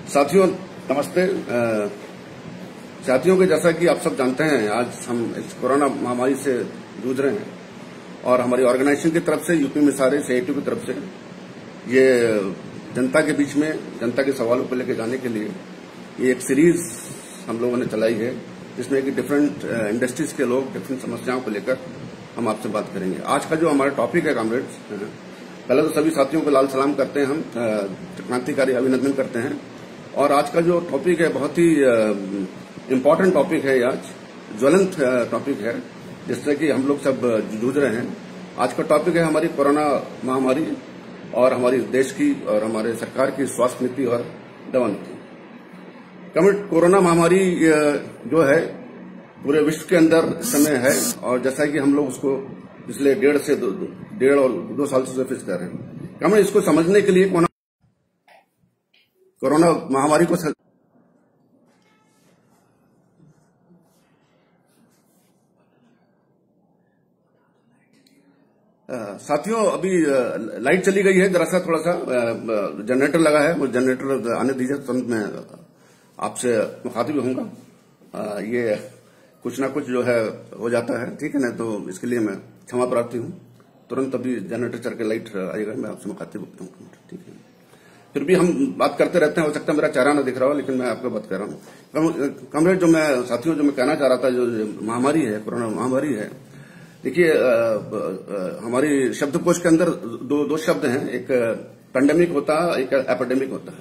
साथियों नमस्ते। साथियों के जैसा कि आप सब जानते हैं, आज हम इस कोरोना महामारी से जूझ रहे हैं और हमारी ऑर्गेनाइजेशन की तरफ से, यूपी में सारे सीआईटी की तरफ से ये जनता के बीच में जनता के सवालों को लेकर जाने के लिए ये एक सीरीज हम लोगों ने चलाई है, जिसमें कि डिफरेंट इंडस्ट्रीज के लोग डिफरेंट समस्याओं को लेकर हम आपसे बात करेंगे। आज का जो हमारा टॉपिक है कॉमरेड्स, पहले तो सभी साथियों को लाल सलाम करते हैं, हम क्रांतिकारी अभिनंदन करते हैं। और आज का जो टॉपिक है बहुत ही इम्पोर्टेंट टॉपिक है, आज ज्वलंत टॉपिक है जिससे कि हम लोग सब जूझ रहे हैं। आज का टॉपिक है हमारी कोरोना महामारी और हमारी देश की और हमारे सरकार की स्वास्थ्य नीति और दवा नीति। कोरोना महामारी जो है पूरे विश्व के अंदर इस समय है और जैसा कि हम लोग उसको पिछले डेढ़ और 2 साल से फेस कर रहे हैं। कमेंट इसको समझने के लिए कोरोना महामारी को साथियों अभी लाइट चली गई है, जरा सा थोड़ा सा जनरेटर लगा है, वो जनरेटर आने दीजिए, तुरंत मैं आपसे मुखातिब होऊंगा। ये कुछ ना कुछ जो है हो जाता है, ठीक है ना, तो इसके लिए मैं क्षमा प्रार्थी हूँ। तुरंत अभी जनरेटर चल के लाइट आएगा, मैं आपसे मुखातिब होता हूँ, ठीक है। फिर भी हम बात करते रहते हैं, हो सकता है मेरा चेहरा ना दिख रहा हो, लेकिन मैं आपको बात कर रहा हूँ। कमरेड, जो मैं साथियों जो मैं कहना चाह रहा था, जो महामारी है, कोरोना महामारी है, देखिए हमारी शब्दकोश के अंदर दो शब्द हैं, एक पैंडेमिक होता है, एक एपिडेमिक होता है।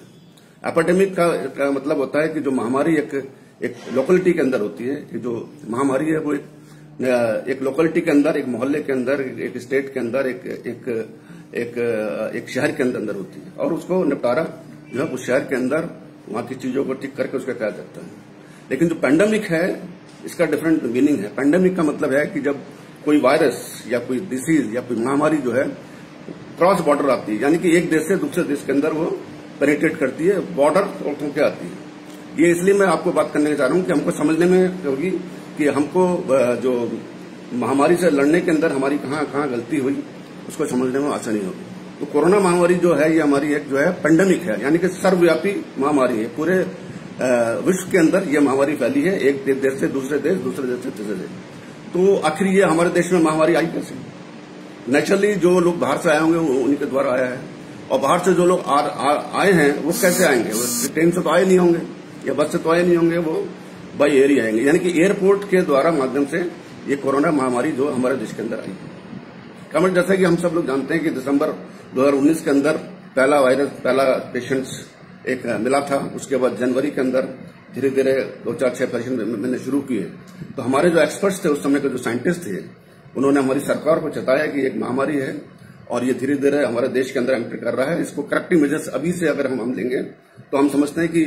एपिडेमिक का मतलब होता है कि जो महामारी एक लोकेलिटी के अंदर होती है, कि जो महामारी है वो एक लोकेलिटी के अंदर, एक मोहल्ले के अंदर, एक स्टेट के अंदर, एक शहर के अंदर होती है और उसको निपटारा जो है उस शहर के अंदर वहां की चीजों को ठीक करके उसका किया जाता है। लेकिन जो पैंडेमिक है इसका डिफरेंट मीनिंग है। पैंडेमिक का मतलब है कि जब कोई वायरस या कोई डिसीज या कोई महामारी जो है क्रॉस बॉर्डर आती है, यानी कि एक देश से दूसरे देश के अंदर वो पेनिट्रेट करती है, बॉर्डर तोड़ के आती है। ये इसलिए मैं आपको बात करने चाह रहा हूं कि हमको समझने में होगी कि हमको जो महामारी से लड़ने के अंदर हमारी कहां गलती हुई, उसको समझने में आसानी होगी। तो कोरोना महामारी जो है ये हमारी एक जो है पेंडेमिक है, यानी कि सर्वव्यापी महामारी है। पूरे विश्व के अंदर ये महामारी फैली है, एक देश से दूसरे देश, दूसरे देश से तीसरे देश। तो आखिर ये हमारे देश में महामारी आई कैसे? नेचुरली जो लोग बाहर से आए होंगे उन्हीं के द्वारा आया है, और बाहर से जो लोग आए हैं वो कैसे आएंगे? वो ट्रेन से तो आए नहीं होंगे या बस से तो आए नहीं होंगे, वो बाई एयर ही आएंगे, यानी कि एयरपोर्ट के द्वारा माध्यम से ये कोरोना महामारी जो हमारे देश के अंदर आई। कमेंट, जैसा कि हम सब लोग जानते हैं कि दिसंबर 2019 के अंदर पहला पेशेंट्स एक मिला था, उसके बाद जनवरी के अंदर धीरे धीरे 2-4-6 पेशेंट मिलने शुरू किए। तो हमारे जो एक्सपर्ट्स थे उस समय के, जो साइंटिस्ट थे, उन्होंने हमारी सरकार को चेताया कि एक महामारी है और ये धीरे धीरे हमारे देश के अंदर एंटर कर रहा है। इसको करेक्टिव मेजर्स अभी से अगर हम लेंगे तो हम समझते हैं कि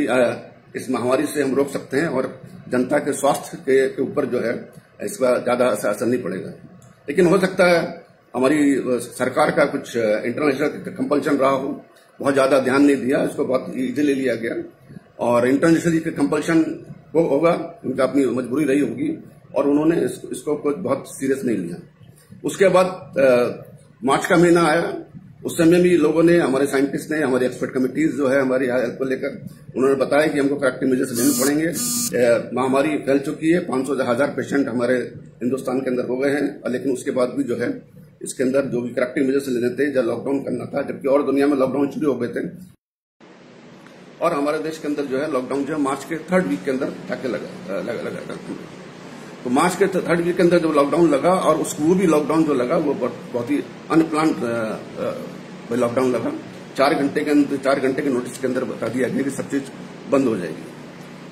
इस महामारी से हम रोक सकते हैं और जनता के स्वास्थ्य के ऊपर जो है इसका ज्यादा असर नहीं पड़ेगा। लेकिन हो सकता है हमारी सरकार का कुछ इंटरनेशनल कंपल्शन रहा हो, बहुत ज्यादा ध्यान नहीं दिया, इसको बहुत इजीली लिया गया और इंटरनेशनल कंपल्शन वो होगा, उनका अपनी मजबूरी रही होगी और उन्होंने इसको बहुत सीरियस नहीं लिया। उसके बाद मार्च का महीना आया, उस समय भी लोगों ने, हमारे साइंटिस्ट ने, हमारी एक्सपर्ट कमिटीज जो है हमारी हेल्थ को लेकर, उन्होंने बताया कि हमको करेक्टिव मेजर्स लेने पड़ेंगे। महामारी फैल चुकी है, 500,000 पेशेंट हमारे हिंदुस्तान के अंदर हो गए हैं, लेकिन उसके बाद भी जो है इसके अंदर जो भी करेक्टिव मेजर्स लेने थे, जब लॉकडाउन करना था, जबकि और दुनिया में लॉकडाउन शुरू हो गए थे और हमारे देश के अंदर जो है लॉकडाउन जो है मार्च के 3rd वीक के अंदर जाके लगा। तो मार्च के 3rd वीक के अंदर जो लॉकडाउन लगा, और वो भी लॉकडाउन जो लगा वो बहुत ही अनप्लान्ड लॉकडाउन लगा। 4 घंटे के नोटिस के अंदर बता दिया गया कि सब चीज बंद हो जाएगी।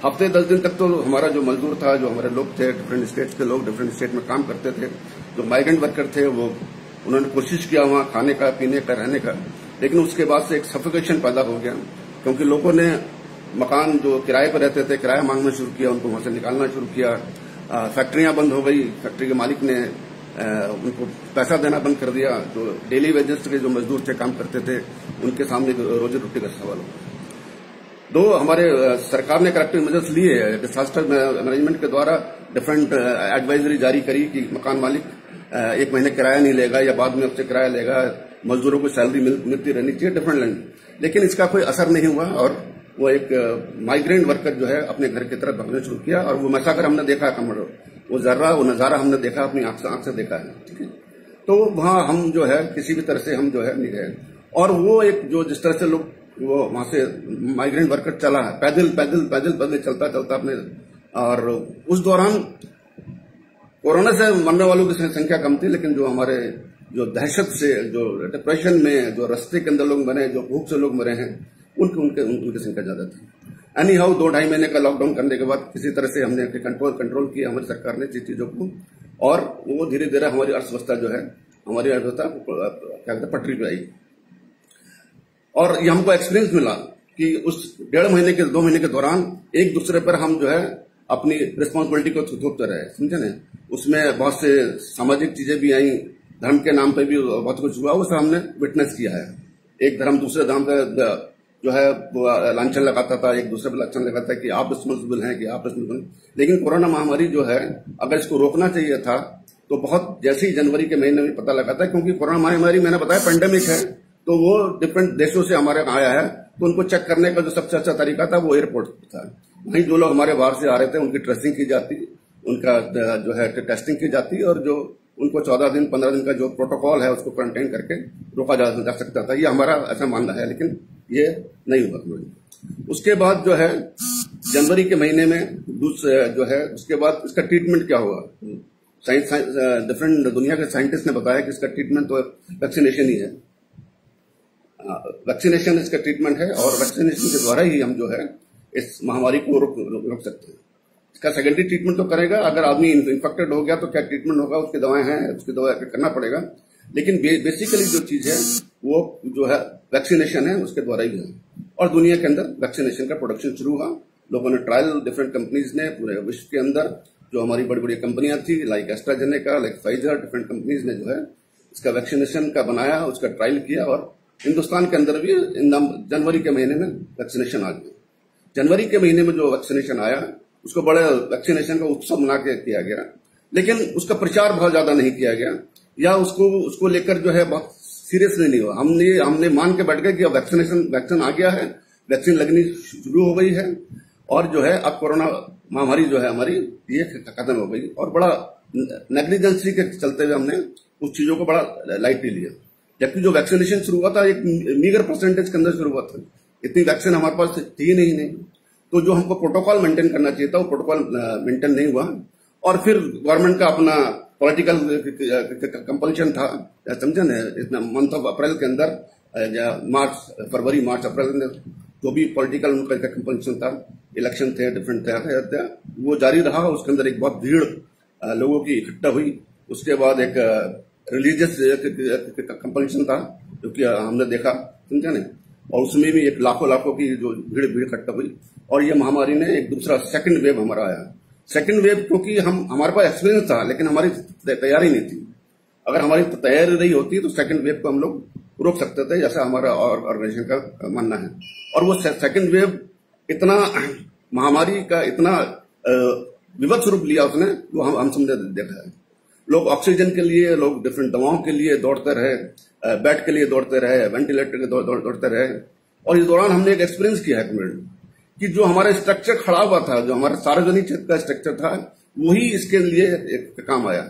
हफ्ते 10 दिन तक तो हमारा जो मजदूर था, जो हमारे लोग थे, डिफरेंट स्टेट्स के लोग डिफरेंट स्टेट में काम करते थे, जो माइग्रेंट वर्कर थे, वो उन्होंने कोशिश किया वहां खाने का, पीने का, रहने का, लेकिन उसके बाद से एक सफोकेशन पैदा हो गया, क्योंकि लोगों ने मकान जो किराए पर रहते थे, किराया मांगना शुरू किया, उनको वहां से निकालना शुरू किया। फैक्ट्रियां बंद हो गई, फैक्ट्री के मालिक ने उनको पैसा देना बंद कर दिया। जो डेली वेजेस के जो मजदूर थे, काम करते थे, उनके सामने रोजी रोटी का सवाल हो गया। दो हमारे सरकार ने करेक्टिव मेजर्स लिए, डिजास्टर मैनेजमेंट के द्वारा डिफरेंट एडवाइजरी जारी करी कि मकान मालिक 1 महीने किराया नहीं लेगा या बाद में उससे किराया लेगा, मजदूरों को सैलरी मिलती रहनी चाहिए, डिफरेंट लेकिन इसका कोई असर नहीं हुआ और वो एक माइग्रेंट वर्कर जो है अपने घर की तरफ भागना शुरू किया, और वो मैसाकर हमने देखा, वो जर्रा वो नजारा हमने देखा, अपनी आंख से देखा है। ठीक है, तो वहां हम जो है किसी भी तरह से हम जो है नहीं गए। और वो एक जो जिस तरह से लोग वो वहां से माइग्रेंट वर्कर चला है, पैदल पैदल पैदल पैदल चलता चलता अपने, और उस दौरान कोरोना से मरने वालों की संख्या कम थी, लेकिन जो हमारे जो दहशत से, जो डिप्रेशन में, जो रास्ते के अंदर लोग मरे, जो भूख से लोग मरे हैं, उनकी संख्या ज्यादा थी। एनी हाउ 2-2.5 महीने का लॉकडाउन करने के बाद किसी तरह से हमने कंट्रोल किया हमारी सरकार ने चीजों को, और वो धीरे धीरे हमारी अर्थव्यवस्था जो है, हमारी अर्थव्यवस्था क्या कहते हैं पटरी पे आई। और ये हमको एक्सपीरियंस मिला कि उस 1.5 महीने के 2 महीने के दौरान एक दूसरे पर हम जो है अपनी रिस्पॉन्सिबिलिटी को थोपते रहे, समझे ना। उसमें बहुत से सामाजिक चीजें भी आई, धर्म के नाम पे भी बहुत कुछ हुआ, उसे हमने विटनेस किया है। एक धर्म दूसरे धर्म का जो है लांछन लगाता था, एक दूसरे पर लांछन लगाता है कि आप रिस्पॉन्सिबल हैं, कि आप रिस्पॉन्सिबल हैं। लेकिन कोरोना महामारी जो है, अगर इसको रोकना चाहिए था तो बहुत जैसे ही जनवरी के महीने में पता लगा था, क्योंकि कोरोना महामारी मैंने बताया पेंडेमिक है, तो वो डिफरेंट देशों से हमारे आया है, तो उनको चेक करने का जो सबसे अच्छा तरीका था वो एयरपोर्ट था। वहीं जो लोग हमारे बाहर से आ रहे थे उनकी ट्रेसिंग की जाती, उनका जो है टेस्टिंग की जाती, और जो उनको 14 दिन 15 दिन का जो प्रोटोकॉल है उसको क्वारंटाइन करके रोका जा सकता था। ये हमारा ऐसा मानना है, लेकिन ये नहीं हुआ। उसके बाद जो है जनवरी के महीने में जो है उसके बाद इसका ट्रीटमेंट क्या हुआ, डिफरेंट दुनिया के साइंटिस्ट ने बताया कि इसका ट्रीटमेंट तो वैक्सीनेशन ही है। वैक्सीनेशन इसका ट्रीटमेंट है, और वैक्सीनेशन के द्वारा ही हम जो है इस महामारी को रोक सकते हैं। इसका सेकेंडरी ट्रीटमेंट तो करेगा, अगर आदमी इन्फेक्टेड हो गया तो क्या ट्रीटमेंट होगा, उसकी दवाएं हैं, उसकी दवा करना पड़ेगा। लेकिन बेसिकली जो चीज है वो जो है वैक्सीनेशन है, उसके द्वारा ही है। और दुनिया के अंदर वैक्सीनेशन का प्रोडक्शन शुरू हुआ, लोगों ने ट्रायल, डिफरेंट कंपनीज ने पूरे विश्व के अंदर जो हमारी बड़ी बड़ी कंपनियां थी, like AstraZeneca, like Pfizer, different companies ने जो है इसका वैक्सीनेशन का बनाया, उसका ट्रायल किया, और हिंदुस्तान के अंदर भी जनवरी के महीने में वैक्सीनेशन आ गया। जनवरी के महीने में जो वैक्सीनेशन आया, उसको बड़े वैक्सीनेशन का उत्सव मना के किया गया, लेकिन उसका प्रचार बहुत ज्यादा नहीं किया गया, या उसको लेकर जो है बहुत सीरियसली नहीं हुआ। हमने मान के बैठ गए कि अब वैक्सीन आ गया है, वैक्सीन लगनी शुरू हो गई है, और जो है अब कोरोना महामारी जो है हमारी ये खत्म हो गई। और बड़ा नेग्लिजेंसी के चलते हुए हमने उस चीजों को बड़ा लाइटली लिया, जबकि जो वैक्सीनेशन शुरू हुआ था एक मीगर परसेंटेज के अंदर शुरू हुआ था, इतनी वैक्सीन हमारे पास थी नहीं। तो जो हमको प्रोटोकॉल मेंटेन करना चाहिए था वो प्रोटोकॉल मेंटेन नहीं हुआ, और फिर गवर्नमेंट का अपना पॉलिटिकल कंपल्शन था, समझे ना। इतना मंथ ऑफ अप्रैल के अंदर, फरवरी मार्च अप्रैल के अंदर जो भी पॉलिटिकल उनका कंपल्शन था, इलेक्शन थे, डिफरेंट थे, वो जारी रहा। उसके अंदर एक बहुत भीड़ लोगों की इकट्ठा हुई। उसके बाद एक रिलीजियस कंपल्शन था जो कि हमने देखा, समझा नहीं, और उसमें भी एक लाखों की जो भीड़ इकट्ठा हुई। और ये महामारी ने एक दूसरा सेकंड वेव हमारा आया। सेकंड वेव क्योंकि हमारे पास एक्सपीरियंस था, लेकिन हमारी तैयारी नहीं थी। अगर हमारी तैयारी रही होती तो सेकंड वेव को हम लोग रोक सकते थे, जैसा हमारा ऑर्गेनाइजेशन का मानना है। और वो सेकंड वेव इतना महामारी का इतना विभत्स रूप लिया उसने, वो हम समझे देखा है। लोग ऑक्सीजन के लिए, लोग डिफरेंट दवाओं के लिए दौड़ते रहे, बेड के लिए दौड़ते रहे, वेंटिलेटर के दौड़ते रहे। और इस दौरान हमने एक एक्सपीरियंस किया है कि जो हमारा स्ट्रक्चर खड़ा हुआ था, जो हमारा सार्वजनिक क्षेत्र का स्ट्रक्चर था, वही इसके लिए एक काम आया।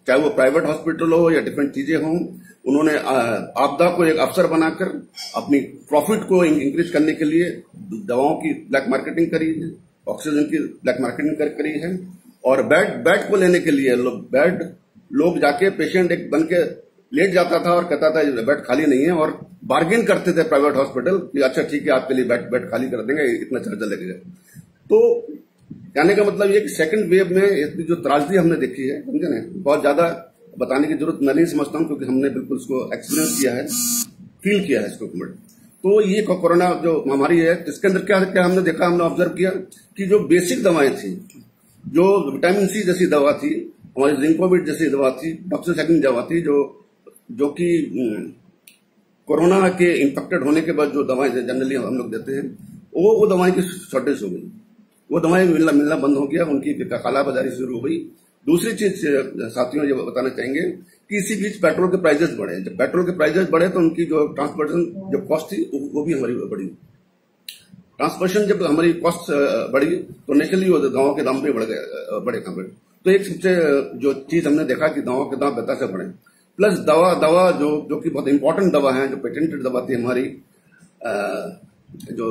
चाहे वो प्राइवेट हॉस्पिटल हो या डिफरेंट चीजें हों, उन्होंने आपदा को एक अवसर बनाकर अपनी प्रॉफिट को इंक्रीज करने के लिए दवाओं की ब्लैक मार्केटिंग करी है, ऑक्सीजन की ब्लैक मार्केटिंग करी है। और बेड को लेने के लिए लोग जाके पेशेंट एक बन के लेट जाता था और कहता था बेड खाली नहीं है, और बार्गेन करते थे प्राइवेट हॉस्पिटल कि अच्छा ठीक है आपके लिए बेड खाली कर देंगे, इतना चार्ज लगेगा। तो कहने का मतलब ये कि सेकंड वेव में इतनी जो त्रासदी हमने देखी है, समझे ना, बहुत ज्यादा बताने की जरूरत मैं नहीं समझता हूं, क्योंकि हमने बिल्कुल इसको एक्सपीरियंस किया है, फील किया है इसको। तो ये कोरोना जो महामारी है, इसके अंदर क्या हमने देखा, हमने ऑब्जर्व किया कि जो बेसिक दवाएं थी, जो विटामिन सी जैसी दवा थी, हमारी जिंकोविड जैसी दवा थी, डॉक्सीसाइक्लिन दवा थी, जो कि कोरोना के इन्फेक्टेड होने के बाद जो दवाएं जनरली हम लोग देते हैं, वो दवाएं की शॉर्टेज हो गई, वो दवाएं मिलना बंद हो गया, उनकी कालाबाजारी शुरू हो गई। दूसरी चीज साथियों ये बताना चाहेंगे कि इसी बीच पेट्रोल के प्राइजेस बढ़े। जब पेट्रोल के प्राइजेस बढ़े तो उनकी जो ट्रांसपोर्टेशन जो कॉस्ट थी वो भी हमारी बढ़ी। ट्रांसपोर्टेशन जब हमारी कॉस्ट बढ़ी तो नेचुरली वो दवाओं के दाम भी बढ़े कम बढ़े। तो एक सबसे जो चीज हमने देखा कि दवाओं के दाम बेहतर से बढ़े, प्लस दवा जो कि बहुत इंपॉर्टेंट दवा है, जो पेटेंटेड दवा थी हमारी, जो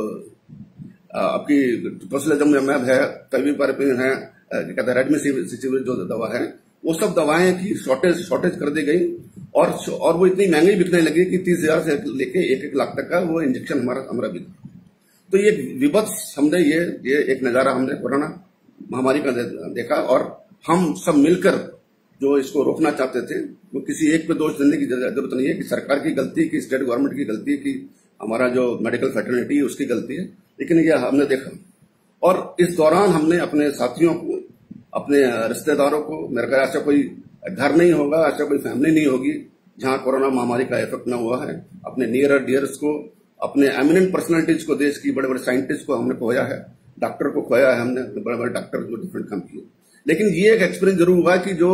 आपकी टोसिलिजुमेब मैब है, फेविपिराविर है, कहते हैं रेमडेसिविर जो दवा है, वो सब दवाएं की शॉर्टेज कर दी गई और वो इतनी महंगी बिकने लगी कि 30,000 से लेके 1-1 लाख तक का वो इंजेक्शन हमारा बिका। तो ये विभत्स हमने ये एक नजारा हमने कोरोना महामारी का देखा, और हम सब मिलकर जो इसको रोकना चाहते थे, वो किसी एक पे दोष देने की जरूरत नहीं है कि सरकार की गलती, कि स्टेट गवर्नमेंट की गलती, कि हमारा जो मेडिकल फैटर्निटी है उसकी गलती है, लेकिन ये हमने देखा। और इस दौरान हमने अपने साथियों को, अपने रिश्तेदारों को, मेरे ख्याल ऐसा कोई घर नहीं होगा, ऐसा कोई फैमिली नहीं होगी जहां कोरोना महामारी का इफेक्ट न हुआ है। अपने नियर डियर्स को, अपने एमिनेंट पर्सनैलिटीज को, देश की बड़े बड़े साइंटिस्ट को हमने खोया है, डॉक्टर को खोया है हमने, बड़े बड़े डॉक्टर जो डिफरेंट काम किए। लेकिन ये एक एक्सपीरियंस जरूर हुआ कि जो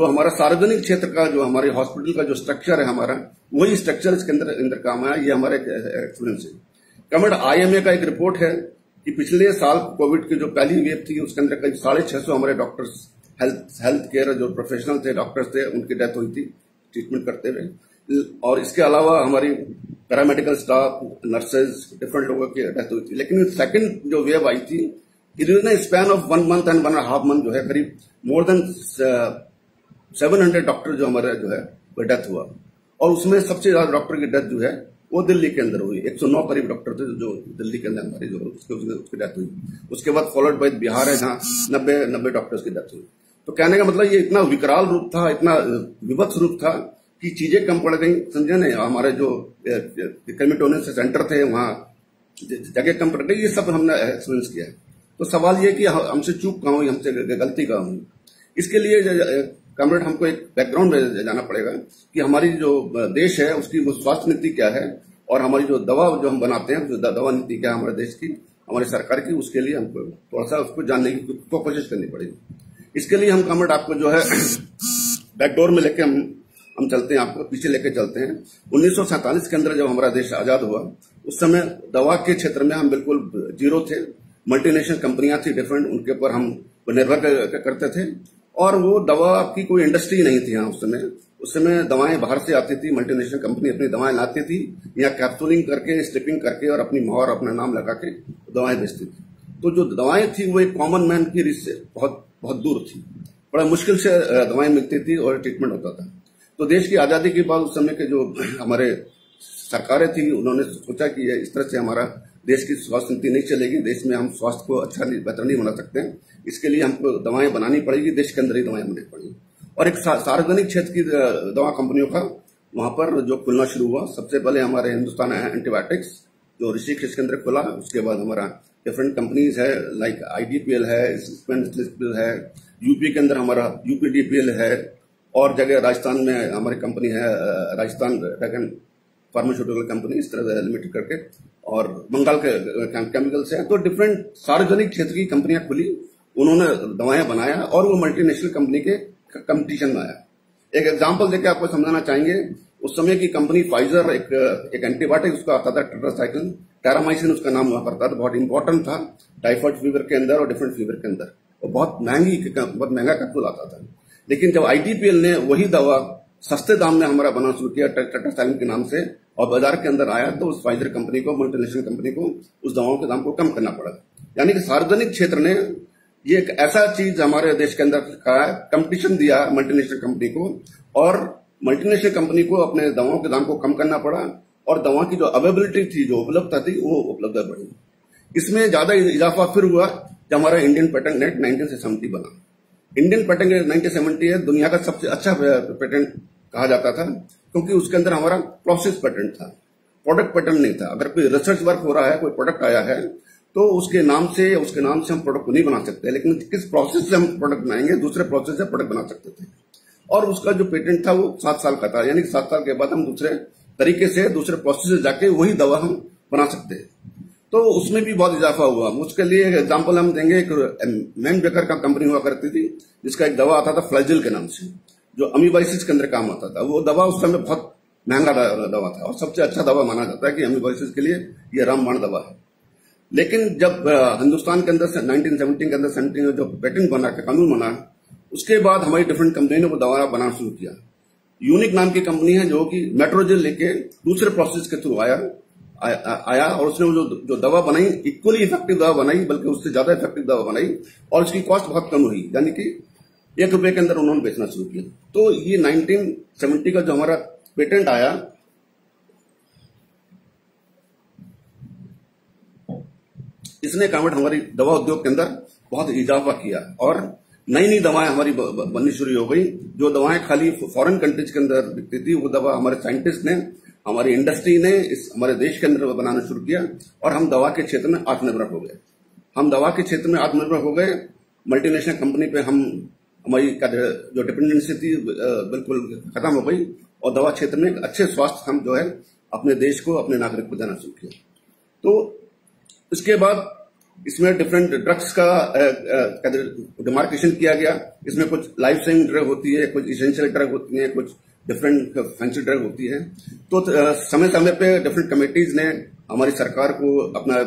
हमारा सार्वजनिक क्षेत्र का, जो हमारे हॉस्पिटल का जो स्ट्रक्चर है हमारा, वही स्ट्रक्चर इसके अंदर काम आया। ये हमारे एक्सपीरियंस है। कमेंट IMA का एक रिपोर्ट है कि पिछले साल कोविड की जो पहली वेव थी उसके अंदर करीब 650 हमारे डॉक्टर्स, हेल्थ केयर जो प्रोफेशनल थे, डॉक्टर्स थे, उनकी डेथ हुई थी ट्रीटमेंट करते हुए। और इसके अलावा हमारी पैरामेडिकल स्टाफ, नर्सेज, डिफरेंट लोगों की डेथ हुई थी। लेकिन सेकंड जो वेव आई थी, in span of 1 month and 1.5 month जो है, करीब मोर देन 700 डॉक्टर जो हमारे जो है वो डेथ हुआ। और उसमें सबसे ज्यादा डॉक्टर की डेथ जो है वो दिल्ली के अंदर हुई। 109 करीब डॉक्टर थे जो दिल्ली के अंदर हमारी जो उसकी डेथ हुई। उसके बाद फॉलोड बाय बिहार है जहां 90 डॉक्टर्स की डेथ हुई। तो कहने का मतलब ये इतना विकराल रूप था, इतना विभत्स रूप था कि चीजें कम पड़ गई, समझे नहीं। हमारे जो कैमिटोनिस सेंटर थे वहां जगह कम पड़ गई। ये सब हमने एक्सपीरियंस किया है। तो सवाल ये कि हमसे चूक कहां हुई, हमसे गलती कहां हुई। इसके लिए कॉमरेड हमको एक बैकग्राउंड में जाना पड़ेगा कि हमारी जो देश है उसकी वो स्वास्थ्य नीति क्या है, और हमारी जो दवा जो हम बनाते हैं, जो दवा नीति क्या है हमारे देश की, हमारी सरकार की, उसके लिए हमको थोड़ा सा उसको जानने की कोशिश करनी पड़ेगी। इसके लिए हम कॉमरेड आपको जो है बैकडोर में लेके हम चलते हैं, आपको पीछे लेके चलते हैं। 1947 के अंदर जब हमारा देश आजाद हुआ, उस समय दवा के क्षेत्र में हम बिल्कुल जीरो थे। मल्टीनेशनल कंपनियां थी डिफरेंट, उनके ऊपर हम निर्भर करते थे। और वो दवा की कोई इंडस्ट्री नहीं थी यहाँ उस समय दवाएं बाहर से आती थी, मल्टीनेशनल कंपनी अपनी दवाएं लाती थी, या कैप्सूलिंग करके, स्ट्रिपिंग करके और अपनी मोहर, अपना नाम लगा के दवाएं बेचती थी। तो जो दवाएं थी वो एक कॉमन मैन की रीच से बहुत बहुत दूर थी। बड़ा मुश्किल से दवाएं मिलती थी और ट्रीटमेंट होता था। तो देश की आजादी के बाद उस समय के जो हमारे सरकारें थी, उन्होंने सोचा कि इस तरह से हमारा देश की स्वास्थ्य नीति नहीं चलेगी, देश में हम स्वास्थ्य को बेहतर नहीं बना सकते हैं। इसके लिए हमको दवाएं बनानी पड़ेगी, देश के अंदर ही दवाएं बनानी पड़ेगी। और एक सार्वजनिक क्षेत्र की दवा कंपनियों का वहां पर जो खुलना शुरू हुआ, सबसे पहले हमारे हिंदुस्तान एंटीबायोटिक्स जो ऋषिकेश के अंदर खुला। उसके बाद हमारा डिफरेंट कंपनीज है, लाइक IDPL है, यूपी के अंदर हमारा UPDPL है, और जगह राजस्थान में हमारी कंपनी है राजस्थान ड्रैगन फार्मास्यूटिकल कंपनी, इस तरह लिमिटेड करके, और बंगाल के केमिकल्स है। तो डिफरेंट सार्वजनिक क्षेत्र की कंपनियां खुली, उन्होंने दवाएं बनाया और वो मल्टीनेशनल कंपनी के कंपटीशन में आया। एक एग्जांपल देके आपको समझाना चाहेंगे, उस समय की कंपनी फाइजर, एक एंटीबायोटिक उसका आता था टेट्रासाइक्लिन, टेरामाइसिन उसका नाम हुआ करता था, बहुत इंपॉर्टेंट था टाइफाइड फीवर के अंदर और डिफरेंट फीवर के अंदर, और बहुत महंगा कैप्सूल आता था। लेकिन जब IDPL ने वही दवा सस्ते दाम में हमारा बनाना शुरू किया टेट्रासाइक्लिन के नाम से, और बाजार के अंदर आया, तो उस फाइजर कंपनी को, मल्टीनेशनल कंपनी को, उस दवाओं के दाम को कम करना पड़ा। यानी कि सार्वजनिक क्षेत्र ने ये एक ऐसा चीज हमारे देश के अंदर कंपटीशन दिया मल्टीनेशनल कंपनी को, और मल्टीनेशनल कंपनी को अपने दवाओं के दाम को कम करना पड़ा, और दवा की जो अवेलेबिलिटी थी, जो उपलब्धता थी, वो उपलब्धता बढ़ी। इसमें ज्यादा इजाफा फिर हुआ जब हमारा इंडियन पेटेंट एक्ट 1970 बना। इंडियन पेटेंट एक्ट 1970 है दुनिया का सबसे अच्छा पेटेंट कहा जाता था, क्योंकि उसके अंदर हमारा प्रोसेस पेटेंट था, प्रोडक्ट पेटेंट नहीं था। अगर कोई रिसर्च वर्क हो रहा है, कोई प्रोडक्ट आया है, तो उसके नाम से हम प्रोडक्ट को नहीं बना सकते, लेकिन किस प्रोसेस से हम प्रोडक्ट बनाएंगे, दूसरे प्रोसेस से प्रोडक्ट बना सकते थे। और उसका जो पेटेंट था वो 7 साल का था, यानी कि 7 साल के बाद हम दूसरे तरीके से, दूसरे प्रोसेस से जाके वही दवा हम बना सकते हैं। तो उसमें भी बहुत इजाफा हुआ। उसके लिए एक एग्जाम्पल हम देंगे, एक मैन बेकर का कंपनी हुआ करती थी, जिसका एक दवा आता था फ्लैजिल के नाम से, जो अमीबाइसिस के अंदर काम आता था। वो दवा उस समय बहुत महंगा दवा था और सबसे अच्छा दवा माना जाता है कि एमीबॉयोसिस के लिए ये रामबाण दवा है। लेकिन जब हिंदुस्तान के अंदर 1970 के अंदर 70 में जो पेटेंट बना के कानून बना, उसके बाद हमारी डिफरेंट कंपनी ने वो दवा बनाना शुरू किया। यूनिक नाम की कंपनी है जो कि मेट्रोजेल लेके दूसरे प्रोसेस के थ्रू आया और उसने जो दवा बनाई इक्वली इफेक्टिव दवा बनाई, बल्कि उससे ज्यादा इफेक्टिव दवा बनाई और उसकी कॉस्ट बहुत कम हुई, यानी कि ₹1 के अंदर उन्होंने बेचना शुरू किया। तो ये 1970 का जो हमारा पेटेंट आया, इसने कामट हमारी दवा उद्योग के अंदर बहुत इजाफा किया और नई नई दवाएं हमारी बननी शुरू हो गई। जो दवाएं खाली फॉरेन कंट्रीज के अंदर बिकती थी, वो दवा हमारे साइंटिस्ट ने, हमारी इंडस्ट्री ने इस हमारे देश के अंदर बनाना शुरू किया और हम दवा के क्षेत्र में आत्मनिर्भर हो गए। हम दवा के क्षेत्र में आत्मनिर्भर हो गए। मल्टीनेशनल कंपनी पे हमारी जो डिपेंडेंसी थी बिल्कुल खत्म हो गई और दवा क्षेत्र में अच्छे स्वास्थ्य हम जो है अपने देश को, अपने नागरिक को देना शुरू किया। तो इसके बाद इसमें डिफरेंट ड्रग्स का डिमार्केशन किया गया। इसमें कुछ लाइफ सेविंग ड्रग होती है, कुछ इसेंशियल ड्रग होती है, कुछ डिफरेंट फैंसी ड्रग होती है। तो समय समय पे डिफरेंट कमेटीज ने हमारी सरकार को अपना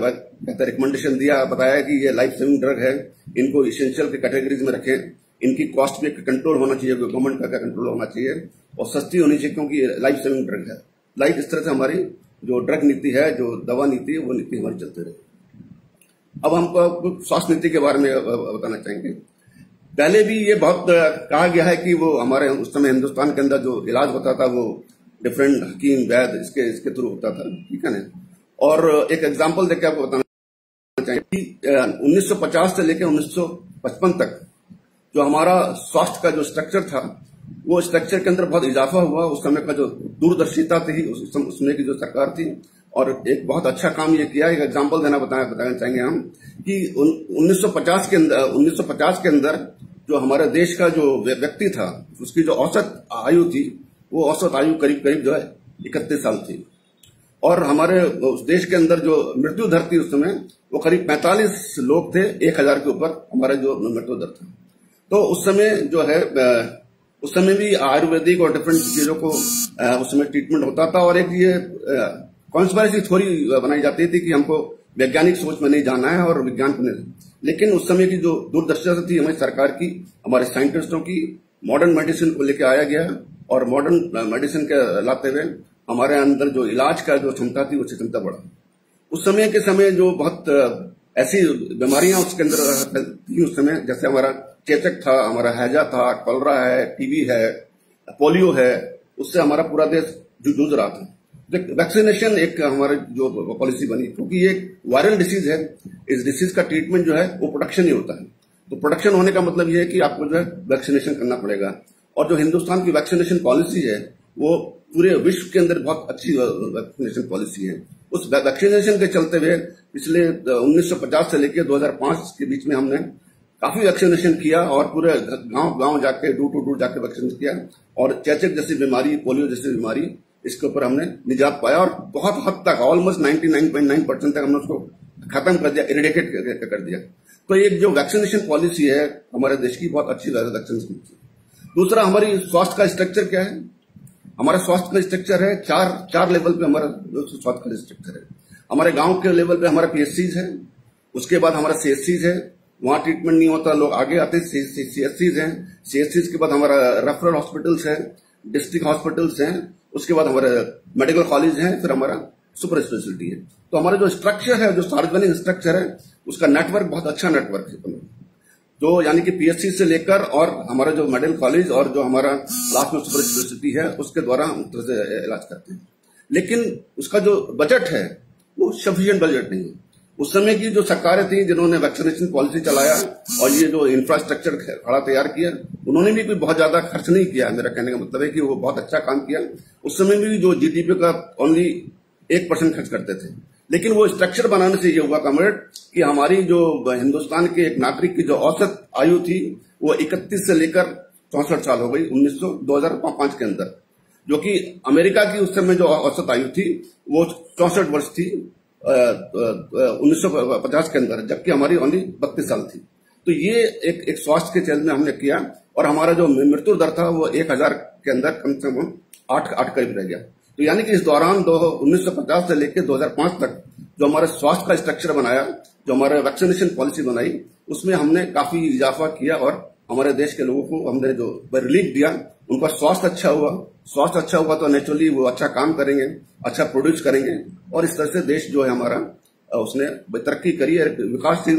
रिकमेंडेशन दिया, बताया कि ये लाइफ सेविंग ड्रग है, इनको इसेंशियल की कैटेगरीज में रखें, इनकी कॉस्ट पे कंट्रोल होना चाहिए, गवर्नमेंट का कंट्रोल होना चाहिए और सस्ती होनी चाहिए क्योंकि लाइफ सेविंग ड्रग है। लाइफ इस तरह से हमारी जो ड्रग नीति है, जो दवा नीति है, वो नीति हमारी चलती रही। अब हमको स्वास्थ्य नीति के बारे में बताना चाहेंगे। पहले भी ये बहुत कहा गया है कि वो हमारे उस समय हिंदुस्तान के अंदर जो इलाज होता था वो डिफरेंट हकीम वैद्य इसके थ्रू होता था, ठीक है ना। और एक एग्जांपल देकर आपको बताना चाहिए कि 1950 से लेकर 1955 तक जो हमारा स्वास्थ्य का जो स्ट्रक्चर था, वो स्ट्रक्चर के अंदर बहुत इजाफा हुआ। उस समय का जो दूरदर्शिता थी, उस समय की जो सरकार थी, और एक बहुत अच्छा काम ये किया। एक एग्जांपल बताना चाहेंगे हम कि 1950 के अंदर जो हमारे देश का जो व्यक्ति था, उसकी जो औसत आयु थी, वो औसत आयु करीब जो है 31 साल थी। और हमारे उस देश के अंदर जो मृत्यु दर थी उस समय, वो करीब 45 लोग थे 1000 के ऊपर हमारा जो मृत्यु दर था। तो उस समय जो है, उस समय भी आयुर्वेदिक और डिफरेंट चीजों को उस समय ट्रीटमेंट होता था। और एक ये कॉन्स्पिरेसी थ्योरी बनाई जाती थी कि हमको वैज्ञानिक सोच में नहीं जाना है और विज्ञान को नहीं। लेकिन उस समय की जो दूरदर्शिता थी हमारी सरकार की, हमारे साइंटिस्टों की, मॉडर्न मेडिसिन को लेकर आया गया और मॉडर्न मेडिसिन के लाते हुए हमारे अंदर जो इलाज का जो क्षमता थी, वो क्षमता बढ़ा। उस समय के समय जो बहुत ऐसी बीमारियां उसके अंदर थी उस समय, जैसे हमारा चेचक था, हमारा हैजा था, कॉलरा है, टीबी है, पोलियो है, उससे हमारा पूरा देश जूझ रहा था। वैक्सीनेशन एक हमारी जो पॉलिसी बनी, क्योंकि ये वायरल डिसीज है, इस डिसीज का ट्रीटमेंट जो है वो प्रोटेक्शन ही होता है। तो प्रोटेक्शन होने का मतलब ये है कि आपको जो है वैक्सीनेशन करना पड़ेगा। और जो हिंदुस्तान की वैक्सीनेशन पॉलिसी है, वो पूरे विश्व के अंदर बहुत अच्छी वैक्सीनेशन पॉलिसी है। उस वैक्सीनेशन के चलते हुए पिछले 1950 से लेकर 2005 के बीच में हमने काफी वैक्सीनेशन किया और पूरे गांव जाके, डोर टू डोर जाके वैक्सीनेशन किया। और चेचक जैसी बीमारी, पोलियो जैसी बीमारी, इसके ऊपर हमने निजात पाया और बहुत हद तक, ऑलमोस्ट 99.9% तक हमने उसको खत्म कर दिया, इरेडिकेट कर दिया। तो एक जो वैक्सीनेशन पॉलिसी है हमारे देश की, बहुत अच्छी वैक्सीनेशन। दूसरा, हमारी स्वास्थ्य का स्ट्रक्चर क्या है? हमारा स्वास्थ्य का स्ट्रक्चर है चार लेवल पे हमारा स्वास्थ्य का स्ट्रक्चर है। हमारे गांव के लेवल पे हमारा पीएचसीज है, उसके बाद हमारा सीएचसीज है, वहां ट्रीटमेंट नहीं होता, लोग आगे आते हैं, सीएचसीज हैं। सीएचसीज के बाद हमारा रेफरल हॉस्पिटल्स है, डिस्ट्रिक्ट हॉस्पिटल्स हैं, उसके बाद हमारे मेडिकल कॉलेज हैं, फिर हमारा सुपर स्पेशलिटी है। तो हमारा जो स्ट्रक्चर है, जो सार्वजनिक स्ट्रक्चर है, उसका नेटवर्क बहुत अच्छा नेटवर्क है, जो यानी कि पीएचसी से लेकर और हमारा जो मेडिकल कॉलेज और जो हमारा लास्ट में सुपर स्पेशलिटी है, उसके द्वारा हम तरह से इलाज करते हैं। लेकिन उसका जो बजट है वो सफिशिएंट बजट नहीं है। उस समय की जो सरकारें थी जिन्होंने वैक्सीनेशन पॉलिसी चलाया और ये जो इंफ्रास्ट्रक्चर खड़ा तैयार किया, उन्होंने भी कोई बहुत ज्यादा खर्च नहीं किया। मेरा कहने का मतलब है कि वो बहुत अच्छा काम किया। उस समय भी जो जीडीपी का ओनली 1% खर्च करते थे। लेकिन वो स्ट्रक्चर बनाने से ये हुआ कॉमरेड कि हमारी जो हिंदुस्तान के एक नागरिक की जो औसत आयु थी वो 31 से लेकर 64 साल हो गई 2005 के अंदर, जो कि अमेरिका की उस समय जो औसत आयु थी वो 64 वर्ष थी 1950 के अंदर, जबकि हमारी ओनली 32 साल थी। तो ये एक स्वास्थ्य के चैनल में हमने किया और हमारा जो मृत्यु दर था वो 1000 के अंदर कम से कम 8 करीब रह गया। तो यानी कि इस दौरान 1950 से लेकर 2005 तक जो हमारे स्वास्थ्य का स्ट्रक्चर बनाया, जो हमारे वैक्सीनेशन पॉलिसी बनाई, उसमें हमने काफी इजाफा किया और हमारे देश के लोगों को हमने जो रिलीफ दिया, उनका स्वास्थ्य अच्छा हुआ। स्वास्थ्य अच्छा हुआ तो नेचुरली वो अच्छा काम करेंगे, अच्छा प्रोड्यूस करेंगे और इस तरह से देश जो है हमारा उसने तरक्की करी है, विकासशील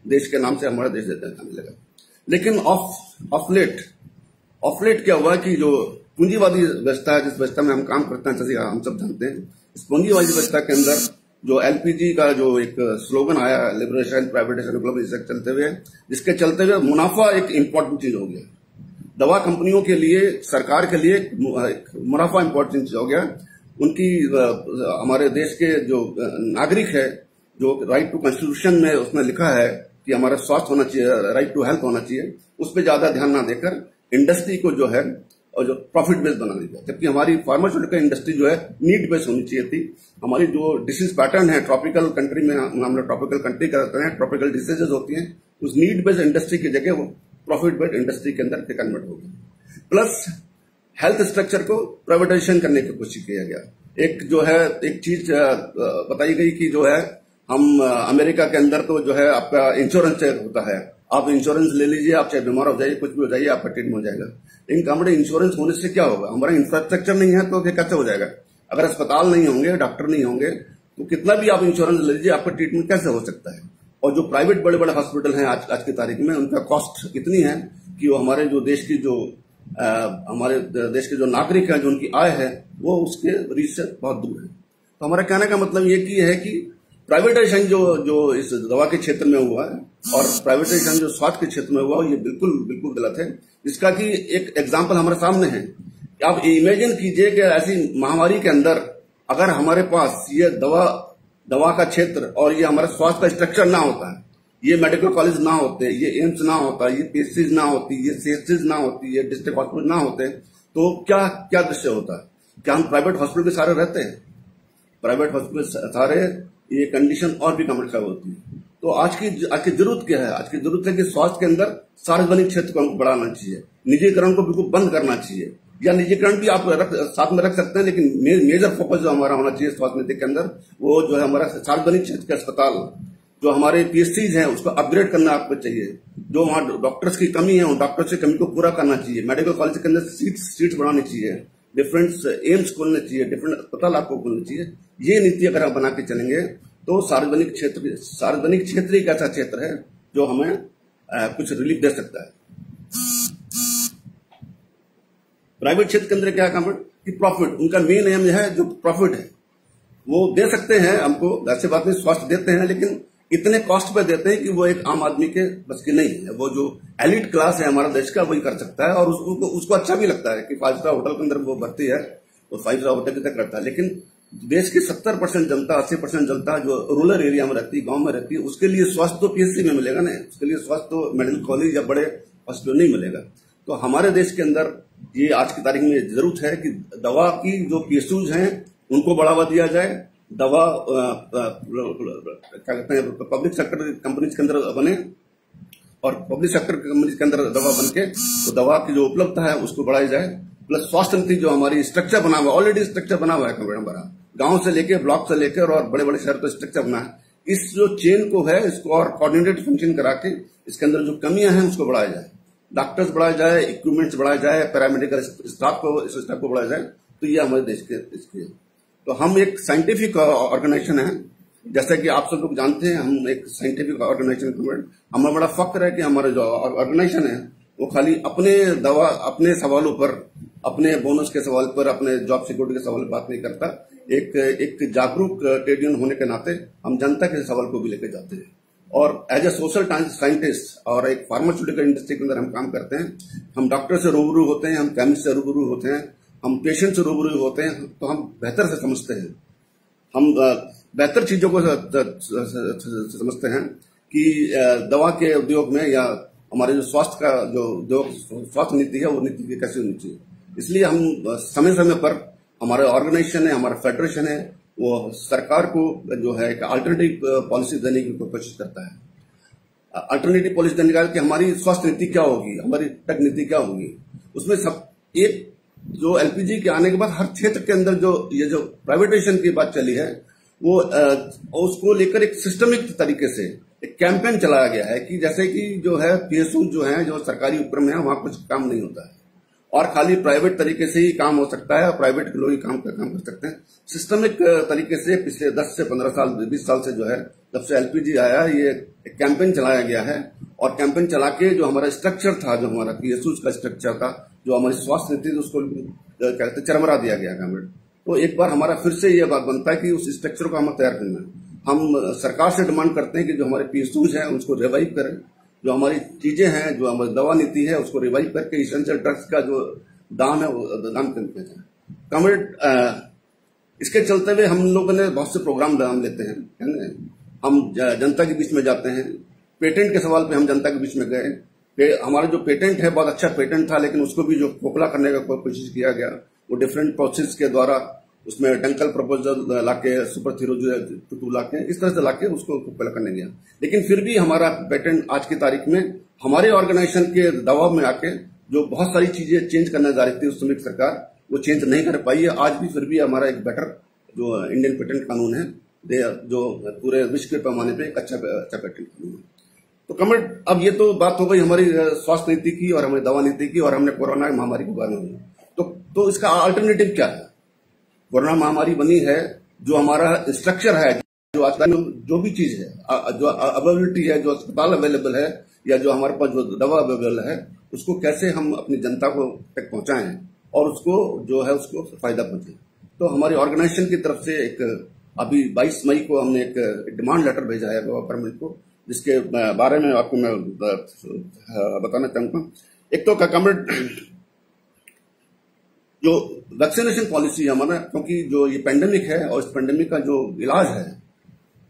देश के नाम से हमारा देश जाने लगा। लेकिन ऑफ लेट क्या हुआ कि जो पूंजीवादी व्यवस्था है, जिस व्यवस्था में हम काम करते हैं, जैसे हम सब जानते हैं, इस पूंजीवादी व्यवस्था के अंदर जो एलपीजी का जो एक स्लोगन आया, लिबरेशन प्राइवेटाइजेशन ग्लोबलाइजेशन, चलते हुए, जिसके चलते हुए मुनाफा एक इंपॉर्टेंट चीज हो गया। दवा कंपनियों के लिए, सरकार के लिए मुनाफा इंपॉर्टेंट चीज हो गया। उनकी हमारे देश के जो नागरिक है, जो राइट टू कॉन्स्टिट्यूशन में उसने लिखा है कि हमारा स्वास्थ्य होना चाहिए, राइट टू हेल्थ होना चाहिए, उस पर ज्यादा ध्यान ना देकर इंडस्ट्री को जो है और जो प्रॉफिट बेस्ड बना दिया। जबकि हमारी फार्मास्यूटिकल इंडस्ट्री जो है नीड बेस्ड होनी चाहिए थी। हमारी जो डिसीज पैटर्न है, ट्रॉपिकल कंट्री में हम लोग ट्रॉपिकल कंट्री करते हैं, ट्रॉपिकल डिसीजेज होती हैं, उस नीड बेस्ड इंडस्ट्री की जगह वो प्रॉफिट बेस्ड इंडस्ट्री के अंदर कन्वर्ट हो गई। प्लस हेल्थ स्ट्रक्चर को प्राइवेटाइजेशन करने की कोशिश किया गया। एक जो है एक चीज बताई गई कि जो है हम अमेरिका के अंदर तो जो है आपका इंश्योरेंस होता है, आप इंश्योरेंस ले लीजिए, आप चाहे बीमार हो जाइए, कुछ भी हो जाइए, आपका ट्रीटमेंट हो जाएगा। लेकिन हमारे इंश्योरेंस होने से क्या होगा? हमारा इंफ्रास्ट्रक्चर नहीं है तो कैसे हो जाएगा? अगर अस्पताल नहीं होंगे, डॉक्टर नहीं होंगे, तो कितना भी आप इंश्योरेंस ले लीजिए, आपका ट्रीटमेंट कैसे हो सकता है? और जो प्राइवेट बड़े बड़े हॉस्पिटल हैं आज की तारीख में, उनका कॉस्ट इतनी है कि वो हमारे जो देश की हमारे देश के जो नागरिक हैं, जो उनकी आय है, वो उसके रीच से बहुत दूर है। तो हमारा कहने का मतलब ये है कि प्राइवेटाइजेशन जो इस दवा के क्षेत्र में हुआ है और प्राइवेटाइजेशन जो स्वास्थ्य के क्षेत्र में हुआ, ये बिल्कुल गलत है। इसका कि एक एग्जांपल हमारे सामने है। आप इमेजिन कीजिए कि ऐसी महामारी के अंदर अगर हमारे पास ये दवा का क्षेत्र और ये हमारा स्वास्थ्य का स्ट्रक्चर ना होता है, ये मेडिकल कॉलेज ना होते, ये एम्स ना होता, ये पीएचसीज ना होती, ये सीएचसीज ना होती, ये डिस्ट्रिक्ट हॉस्पिटल ना होते, तो क्या दृश्य होता है? क्या हम प्राइवेट हॉस्पिटल के सारे रहते हैं? प्राइवेट हॉस्पिटल सारे ये कंडीशन और भी कम खराब होती है। तो आज की जरूरत क्या है? आज की जरूरत है कि स्वास्थ्य के अंदर सार्वजनिक क्षेत्र को हमको बढ़ाना चाहिए, निजीकरण को बिल्कुल बंद करना चाहिए, या निजीकरण भी आप साथ में रख सकते हैं, लेकिन मेजर फोकस जो हमारा होना चाहिए स्वास्थ्य नीति के अंदर, वो जो है हमारा सार्वजनिक क्षेत्र के अस्पताल, जो हमारे पीएचसीज हैं, उसको अपग्रेड करना आपको चाहिए। जो वहां डॉक्टर्स की कमी है, उन डॉक्टर्स की कमी को पूरा करना चाहिए। मेडिकल कॉलेज के अंदर सीट्स बढ़ानी चाहिए, डिफरेंट एम्स खोलने चाहिए, डिफरेंट अस्पताल आपको खोलने चाहिए। ये नीति अगर आप बना के चलेंगे तो सार्वजनिक क्षेत्र एक ऐसा क्षेत्र है जो हमें कुछ रिलीफ दे सकता है। प्राइवेट क्षेत्र के अंदर क्या है कि प्रॉफिट, उनका मेन एम है जो प्रॉफिट है, वो दे सकते हैं हमको, ऐसे बात नहीं, स्वास्थ्य देते हैं, लेकिन इतने कॉस्ट पे देते हैं कि वो एक आम आदमी के बस की नहीं है। वो जो एलिट क्लास है हमारा देश का, वही कर सकता है और उसको अच्छा भी लगता है कि 5 स्टार होटल के अंदर वो भर्ती है, वो 5 स्टार होटल तक करता है। लेकिन देश की 70% जनता, 80% जनता जो रूरल एरिया में रहती है, गांव में रहती है, उसके लिए स्वास्थ्य तो पीएचसी में मिलेगा ना, उसके लिए स्वास्थ्य तो मेडिकल कॉलेज या बड़े हॉस्पिटल नहीं मिलेगा। तो हमारे देश के अंदर ये आज की तारीख में जरूरत है कि दवा की जो पीएसयूज हैं उनको बढ़ावा दिया जाए। दवा क्या कहते हैं, पब्लिक सेक्टर कंपनीज के अंदर बने और पब्लिक सेक्टर कंपनीज के अंदर दवा बन के तो दवा की जो उपलब्धता है उसको बढ़ाई जाए। प्लस स्वास्थ्य नीति जो हमारी स्ट्रक्चर बना हुआ, ऑलरेडी स्ट्रक्चर बना हुआ है हमारा, गांव से लेकर ब्लॉक से लेकर और बड़े बड़े शहर का स्ट्रक्चर बना है। इस जो चेन को है, इसको और कोऑर्डिनेटेड फंक्शन करा के इसके अंदर जो कमियां हैं उसको बढ़ाया जाए, डॉक्टर्स बढ़ाया जाए, इक्विपमेंट्स बढ़ाया जाए, पैरामेडिकल स्टाफ को बढ़ाया जाए। तो ये हमारे देश के इसके, तो हम एक साइंटिफिक ऑर्गेनाइजेशन है, जैसा कि आप सब लोग जानते हैं, हम एक साइंटिफिक ऑर्गेनाइजेशन। हमें बड़ा फक्र है कि हमारा जो ऑर्गेनाइजेशन है वो खाली अपने सवालों पर, अपने बोनस के सवाल पर, अपने जॉब सिक्योरिटी के सवाल पर बात नहीं करता। एक जागरूक ट्रेड यूनियन होने के नाते हम जनता के सवाल को भी लेकर जाते हैं और एज ए सोशल साइंटिस्ट और एक फार्मास्यूटिकल इंडस्ट्री के अंदर हम काम करते हैं। हम डॉक्टर से रूबरू होते हैं, हम केमिस्ट से रूबरू होते हैं, हम पेशेंट से रूबरू होते हैं, तो हम बेहतर से समझते हैं, हम बेहतर चीजों को समझते हैं कि दवा के उद्योग में या हमारे जो स्वास्थ्य का जो उद्योग, स्वास्थ्य नीति है, वो नीति कैसी होनी चाहिए। इसलिए हम समय समय पर हमारे ऑर्गेनाइजेशन है, हमारा फेडरेशन है, वो सरकार को जो है एक अल्टरनेटिव पॉलिसी देने की कोशिश करता है। अल्टरनेटिव पॉलिसी देने का कि हमारी स्वास्थ्य नीति क्या होगी, हमारी टेक नीति क्या होगी। उसमें सब एक जो एलपीजी के आने के बाद हर क्षेत्र के अंदर जो ये जो प्राइवेटाइजेशन की बात चली है, वो उसको लेकर एक सिस्टमिक तरीके से एक कैंपेन चलाया गया है कि जैसे कि जो है पीएसयू जो है, जो सरकारी उपक्रम है, वहां कुछ काम नहीं होता है और खाली प्राइवेट तरीके से ही काम हो सकता है और प्राइवेट लोग ही काम कर सकते हैं। सिस्टमिक तरीके से पिछले 10 से 15 साल 20 साल से जो है, जब से एलपीजी आया, ये एक कैंपेन चलाया गया है और कैंपेन चला के जो हमारा स्ट्रक्चर था, जो हमारा पीएसयू का स्ट्रक्चर था, जो हमारी स्वास्थ्य नीति, उसको कहते चरमरा दिया गया गवर्नमेंट। तो एक बार हमारा फिर से ये बात बनता है कि उस स्ट्रक्चर को हमें तैयार करना है। हम सरकार से डिमांड करते हैं कि जो हमारे पीएसयूज हैं उसको रिवाइव करें, जो हमारी चीजें हैं, जो हमारी दवा नीति है, उसको रिवाइव करके इसेंशियल ड्रग्स का जो दाम है वो दाम कम किया जाए। कमेंट इसके चलते हुए हम लोगों ने बहुत से प्रोग्राम नाम लेते हैं, हम जनता के बीच में जाते हैं। पेटेंट के सवाल पे हम जनता के बीच में गए। हमारा जो पेटेंट है बहुत अच्छा पेटेंट था, लेकिन उसको भी जो खोखला करने का कोशिश किया गया, वो डिफरेंट प्रोसेस के द्वारा उसमें डंकल प्रपोजल लाके, सुपर थ्योरी लाके, इस तरह से लाके उसको खोखला करने गया। लेकिन फिर भी हमारा पेटेंट आज की तारीख में हमारे ऑर्गेनाइजेशन के दबाव में आके जो बहुत सारी चीजें चेंज करना जा रही थी उस समय की सरकार, वो चेंज नहीं कर पाई है। आज भी फिर भी हमारा एक बेटर जो इंडियन पेटेंट कानून है, जो पूरे विश्व के पैमाने पे एक अच्छा पेटेंट कानून है। तो कमेंट, अब ये तो बात हो गई हमारी स्वास्थ्य नीति की और हमारी दवा नीति की, और हमने कोरोना महामारी के बारे में। तो इसका अल्टरनेटिव क्या है? कोरोना महामारी बनी है, जो हमारा स्ट्रक्चर है, जो आज जो भी चीज है, जो अवेलेबिलिटी है, जो अस्पताल अवेलेबल है, या जो हमारे पास जो दवा अवेलेबल है, उसको कैसे हम अपनी जनता को तक पहुंचाएं और उसको जो है उसको फायदा पहुंचे। तो हमारी ऑर्गेनाइजेशन की तरफ से एक अभी 22 मई को हमने एक डिमांड लेटर भेजा है गवर्नमेंट को, जिसके बारे में आपको मैं बताना चाहूंगा। एक तो कमेंट, जो वैक्सीनेशन पॉलिसी है हमारा, क्योंकि जो ये पेंडेमिक है और इस पेंडेमिक का जो इलाज है,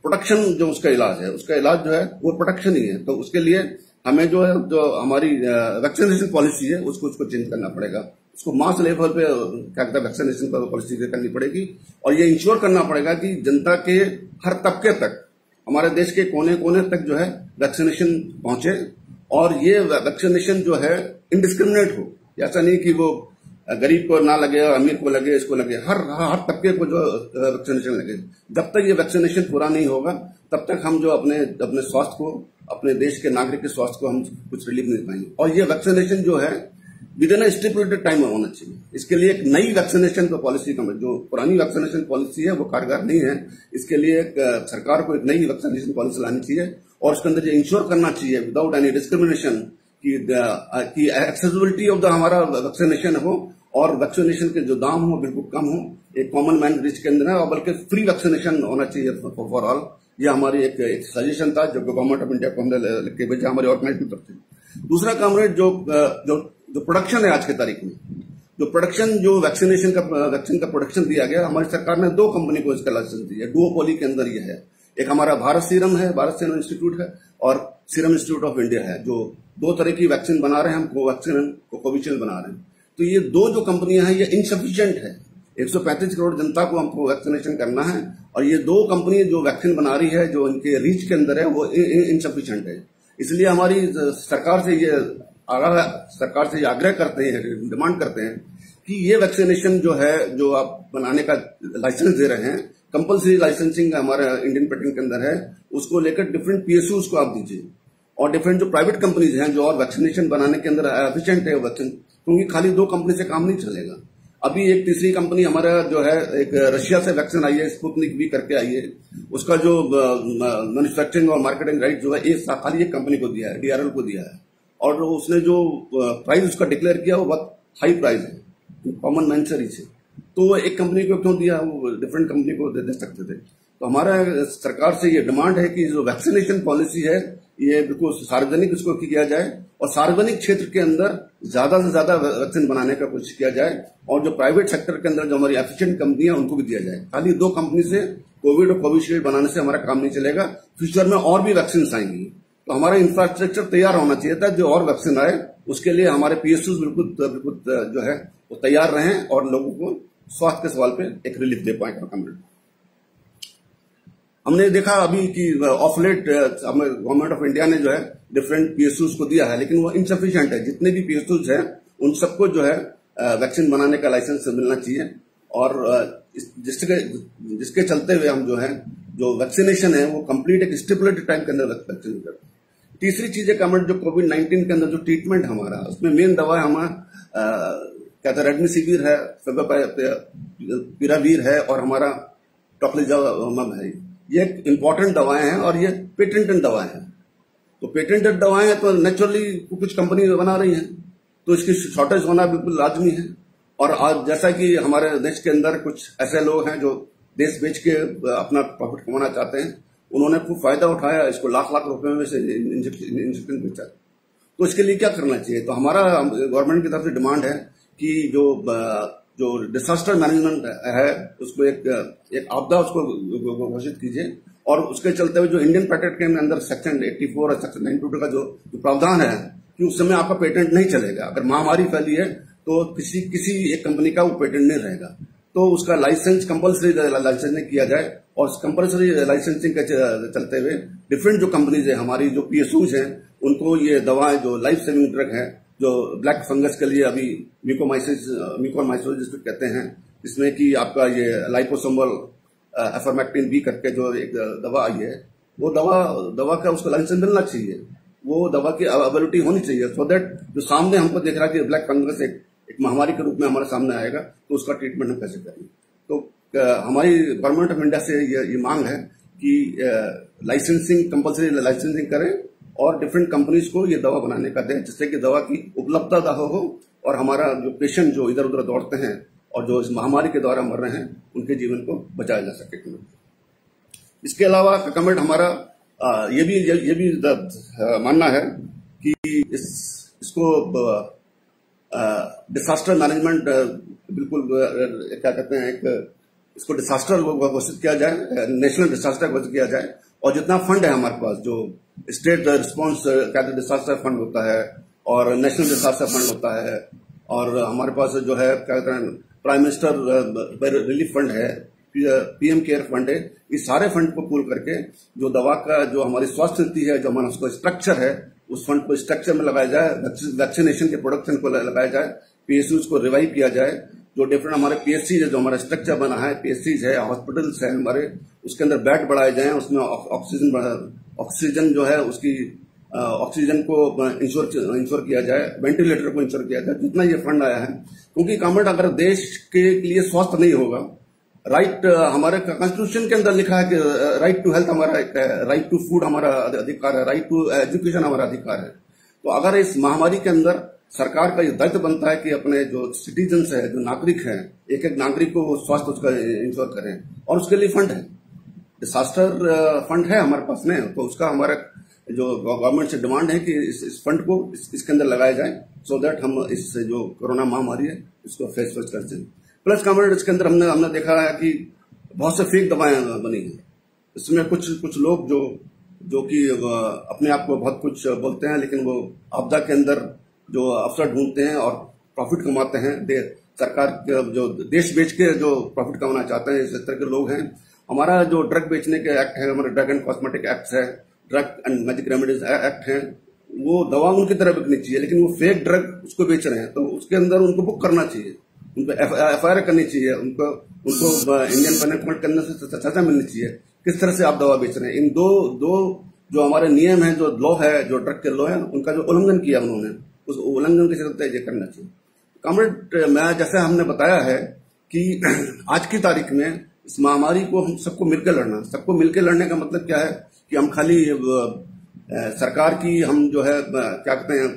प्रोटेक्शन, जो उसका इलाज है, उसका इलाज जो है वो प्रोटेक्शन ही है। तो उसके लिए हमें जो है, जो हमारी वैक्सीनेशन पॉलिसी है, उसको चेंज करना पड़ेगा। उसको मास लेवल पे क्या कहते हैं वैक्सीनेशन पॉलिसी करनी पड़ेगी, और ये इंश्योर करना पड़ेगा कि जनता के हर तबके तक, हमारे देश के कोने कोने तक जो है वैक्सीनेशन पहुंचे, और ये वैक्सीनेशन जो है इंडिस्क्रिमिनेट हो। ऐसा नहीं कि वो गरीब को ना लगे, अमीर को लगे, इसको लगे, हर तबके को जो वैक्सीनेशन लगे। जब तक ये वैक्सीनेशन पूरा नहीं होगा, तब तक हम जो अपने स्वास्थ्य को, अपने देश के नागरिक के स्वास्थ्य को हम कुछ रिलीफ नहीं पाएंगे। और ये वैक्सीनेशन जो है विद इन स्टिपुलेटेड टाइम होना चाहिए। इसके लिए एक नई वैक्सीनेशन पॉलिसी का, जो पुरानी वैक्सीनेशन पॉलिसी है वो कारगर नहीं है। इसके लिए सरकार को एक नई वैक्सीनेशन पॉलिसी लानी चाहिए, और उसके अंदर ये इंश्योर करना चाहिए विदाउट एनी डिस्क्रिमिनेशन की एक्सेसिबिलिटी ऑफ द हमारा वैक्सीनेशन हो, और वैक्सीनेशन के जो दाम हो बिल्कुल कम हो, एक कॉमन मैन रिच के अंदर है, और बल्कि फ्री वैक्सीनेशन होना चाहिए फॉर ऑल। ये हमारी एक सजेशन था जो गवर्नमेंट ऑफ इंडिया को हमने लिख के भेजा हमारी ऑर्गेनाइजेशन की तरफ से। दूसरा कॉमरेड, जो प्रोडक्शन है आज की तारीख में, जो प्रोडक्शन, जो वैक्सीन का प्रोडक्शन दिया गया, हमारी सरकार ने 2 कंपनी को इसका लाइसेंस दिया। डुओपोली के अंदर ये है, एक हमारा भारत सीरम है, भारत सीरम इंस्टीट्यूट है, और सीरम इंस्टीट्यूट ऑफ इंडिया है, जो 2 तरह की वैक्सीन बना रहे हैं। हम कोवैक्सीन कोविशील्ड बना रहे हैं। तो ये 2 जो कंपनियां हैं, ये इनसफिशिएंट है। 135 करोड़ जनता को हमको वैक्सीनेशन करना है, और ये 2 कंपनी जो वैक्सीन बना रही है, जो इनके रीच के अंदर है, वो इनसफिशिएंट है। इसलिए हमारी सरकार से ये आग्रह करते हैं, डिमांड करते हैं कि ये वैक्सीनेशन जो है, जो आप बनाने का लाइसेंस दे रहे हैं, कंपल्सरी लाइसेंसिंग हमारे इंडियन पेटेंट के अंदर है, उसको लेकर डिफरेंट पीएसयूज को आप दीजिए, और डिफरेंट जो प्राइवेट कंपनीज हैं जो और वैक्सीनेशन बनाने के अंदर एफिशिएंट है वैक्सीन, क्योंकि खाली 2 कंपनी से काम नहीं चलेगा। अभी एक तीसरी कंपनी हमारा जो है, एक रशिया से वैक्सीन आई है, स्पुतनिक भी करके आई है, उसका जो मैन्युफैक्चरिंग और मार्केटिंग राइट जो है खाली एक कंपनी को दिया है, डीआरएल को दिया है, और उसने जो प्राइस उसका डिक्लेयर किया वो बहुत हाई प्राइस है, कॉमन मैन से रीच है। तो एक कंपनी को क्यों दिया, वो डिफरेंट कंपनी को दे सकते थे। तो हमारा सरकार से ये डिमांड है कि जो वैक्सीनेशन पॉलिसी है, ये बिल्कुल सार्वजनिक इसको किया जाए, और सार्वजनिक क्षेत्र के अंदर ज्यादा से ज्यादा वैक्सीन बनाने का कोशिश किया जाए, और जो प्राइवेट सेक्टर के अंदर जो हमारी एफिशिएंट कंपनियां उनको भी दिया जाए। खाली 2 कंपनी से कोविड और कोविशील्ड बनाने से हमारा काम नहीं चलेगा। फ्यूचर में और भी वैक्सीन आएंगी, तो हमारा इंफ्रास्ट्रक्चर तैयार होना चाहिए था, जो और वैक्सीन आए उसके लिए हमारे पीएसयूज बिल्कुल जो है वो तैयार रहें, और लोगों को स्वास्थ्य के सवाल पे एक रिलीफ दे पाए। हमने देखा अभी कि of late government of India ने जो है डिफरेंट पीएसयूज को दिया है, लेकिन वो इनसफिशिएंट है। जितने भी पीएसयूज हैं उन सबको जो है वैक्सीन बनाने का लाइसेंस मिलना चाहिए। और जिसके चलते हुए हम जो है जो वैक्सीनेशन है वो कंप्लीट एक स्टिपुलेटेड टाइम के अंदर वैक्सीन करते हैं। तीसरी चीज है कमेंट जो कोविड-19 के अंदर जो ट्रीटमेंट हमारा उसमें मेन दवा हमारा क्या था रेमडेसिविर है, पिरावीर है और हमारा टोक्लिजामेब है। ये इंपॉर्टेंट दवाएं हैं और ये पेटेंटेड दवाएं हैं। तो पेटेंटेड दवाएं हैं तो नेचुरली कुछ कंपनी बना रही हैं तो इसकी शॉर्टेज होना बिल्कुल लाजमी है। और आज जैसा कि हमारे देश के अंदर कुछ ऐसे लोग हैं जो देश बेच के अपना प्रॉफिट कमाना चाहते हैं, उन्होंने खूब फायदा उठाया, इसको लाख लाख रुपए में से इंजेक्शन बेचा। तो इसके लिए क्या करना चाहिए? तो हमारा गवर्नमेंट की तरफ से डिमांड है कि जो डिजास्टर मैनेजमेंट है उसको एक आपदा उसको घोषित कीजिए। और उसके चलते हुए जो इंडियन पेटेंट के अंदर सेक्शन 84 और सेक्शन 922 का जो प्रावधान है कि उस समय आपका पेटेंट नहीं चलेगा। अगर महामारी फैली है तो किसी एक कंपनी का वो पेटेंट नहीं रहेगा। तो उसका लाइसेंस कंपल्सरी लाइसेंसिंग किया जाए और कंपल्सरी लाइसेंसिंग के चलते हुए डिफरेंट जो कंपनीज है हमारी जो पीएसयूज हैं उनको ये दवाएं जो लाइफ सेविंग ड्रग है जो ब्लैक फंगस के लिए अभी म्यूकोरमाइकोसिस जिसको कहते हैं, जिसमें कि आपका ये लाइपोसोमल एफरमेक्टिन बी करके जो एक दवा आई है वो दवा का उसको लाइसेंस मिलना चाहिए। वो दवा की अवेलेबिलिटी होनी चाहिए सो दैट जो सामने हमको देख रहा है कि ब्लैक फंगस एक महामारी के रूप में हमारे सामने आएगा तो उसका ट्रीटमेंट हम कैसे करेंगे। तो हमारी गवर्नमेंट ऑफ इंडिया से ये मांग है कि लाइसेंसिंग कंपल्सरी लाइसेंसिंग करें और डिफरेंट कंपनीज को ये दवा बनाने का दें जिससे कि दवा की उपलब्धता हो और हमारा जो पेशेंट जो इधर उधर दौड़ते हैं और जो इस महामारी के द्वारा मर रहे हैं उनके जीवन को बचाया जा सके। इसके अलावा कमेंट हमारा ये भी मानना है कि इसको डिजास्टर मैनेजमेंट बिल्कुल क्या कहते हैं इसको डिजास्टर घोषित किया जाए, नेशनल डिजास्टर घोषित किया जाए। और जितना फंड है हमारे पास जो स्टेट रिस्पॉन्स क्या डिजास्टर फंड होता है और नेशनल डिजास्टर फंड होता है और हमारे पास जो है क्या कहते हैं प्राइम मिनिस्टर रिलीफ फंड है, पीएम केयर फंड है, इस सारे फंड को पूल करके जो दवा का जो हमारी स्वास्थ्य नीति है जो हमारा उसका स्ट्रक्चर है उस फंड को स्ट्रक्चर में लगाया जाए, वैक्सीनेशन के प्रोडक्शन को लगाया जाए, पीएसयूज को रिवाइव किया जाए। जो डिफरेंट हमारे पीएससीज है जो हमारा स्ट्रक्चर बना है, पीएससीज है, हॉस्पिटल्स है हमारे, उसके अंदर बेड बढ़ाए जाए, उसमें ऑक्सीजन जो है उसकी ऑक्सीजन को इंश्योर किया जाए, वेंटिलेटर को इंश्योर किया जाए, जितना ये फंड आया है। क्योंकि गवर्नमेंट अगर देश के लिए स्वास्थ्य नहीं होगा, राइट हमारे कॉन्स्टिट्यूशन के अंदर लिखा है कि राइट टू हेल्थ हमारा एक है, राइट टू फूड हमारा अधिकार है, राइट टू एजुकेशन हमारा अधिकार है। तो अगर इस महामारी के अंदर सरकार का ये दायित्व बनता है कि अपने जो सिटीजन्स है, जो नागरिक हैं, एक एक नागरिक को स्वास्थ्य उसका इंश्योर करें और उसके लिए फंड है, डिजास्टर फंड है हमारे पास में। तो उसका हमारा जो गवर्नमेंट से डिमांड है कि इस फंड को इसके अंदर लगाया जाए सो दैट हम इस जो कोरोना महामारी है इसको फेस कर सकें। प्लस गवर्नमेंट इसके अंदर हमने देखा है कि बहुत से फेक दवाएं बनी हैं। इसमें कुछ लोग जो कि अपने आप को बहुत कुछ बोलते हैं लेकिन वो आपदा के अंदर जो अवसर ढूंढते हैं और प्रॉफिट कमाते हैं। सरकार के जो देश बेच के जो प्रॉफिट कमाना चाहते हैं इस तरह के लोग हैं। हमारा जो ड्रग बेचने के एक्ट है, हमारे ड्रग एंड कॉस्मेटिक एक्ट है, drug and magic remedies act है, वो दवा उनकी तरह बिकनी चाहिए लेकिन वो फेक ड्रग उसको बेच रहे हैं। तो उसके अंदर उनको बुक करना चाहिए, उनको एफआईआर करनी चाहिए, उनको इंडियन पेनल कोड के अंदर से सजा मिलनी चाहिए किस तरह से आप दवा बेच रहे हैं। इन दो जो हमारे नियम है, जो लॉ है, जो ड्रग के लॉ है, उनका जो उल्लंघन किया उन्होंने, उस उल्लंघन के चलते ये करना चाहिए। कमेंट में जैसे हमने बताया है कि आज की तारीख में इस महामारी को हम सबको मिलकर लड़ना। सबको मिलकर लड़ने का मतलब क्या है कि हम खाली सरकार की हम जो है क्या कहते हैं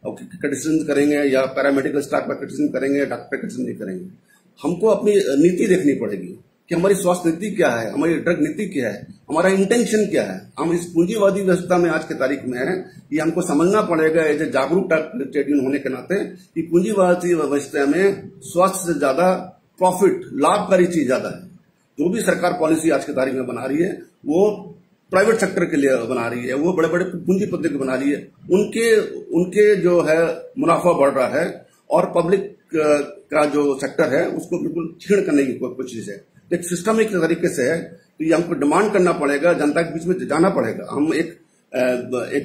क्रिटिसिज्म करेंगे या पैरामेडिकल स्टाफ का क्रिटिसिज्म करेंगे, डॉक्टर का क्रिटिसिज्म नहीं करेंगे। हमको अपनी नीति देखनी पड़ेगी कि हमारी स्वास्थ्य नीति क्या है, हमारी ड्रग नीति क्या है, हमारा इंटेंशन क्या है। हम इस पूंजीवादी व्यवस्था में आज के तारीख में है, ये हमको समझना पड़ेगा एज ए जागरूक ट्रेड यूनियन होने के नाते कि पूंजीवादी व्यवस्था में स्वास्थ्य से ज्यादा प्रॉफिट, लाभकारी चीज ज्यादा है। जो भी सरकार पॉलिसी आज की तारीख में बना रही है वो प्राइवेट सेक्टर के लिए बना रही है, वो बड़े बड़े पूंजीपति को बना रही है। उनके जो है मुनाफा बढ़ रहा है और पब्लिक का जो सेक्टर है उसको बिल्कुल छीण करने की कोशिश है। एक सिस्टमिक तरीके से है तो ये हमको डिमांड करना पड़ेगा, जनता के बीच में जाना पड़ेगा। हम एक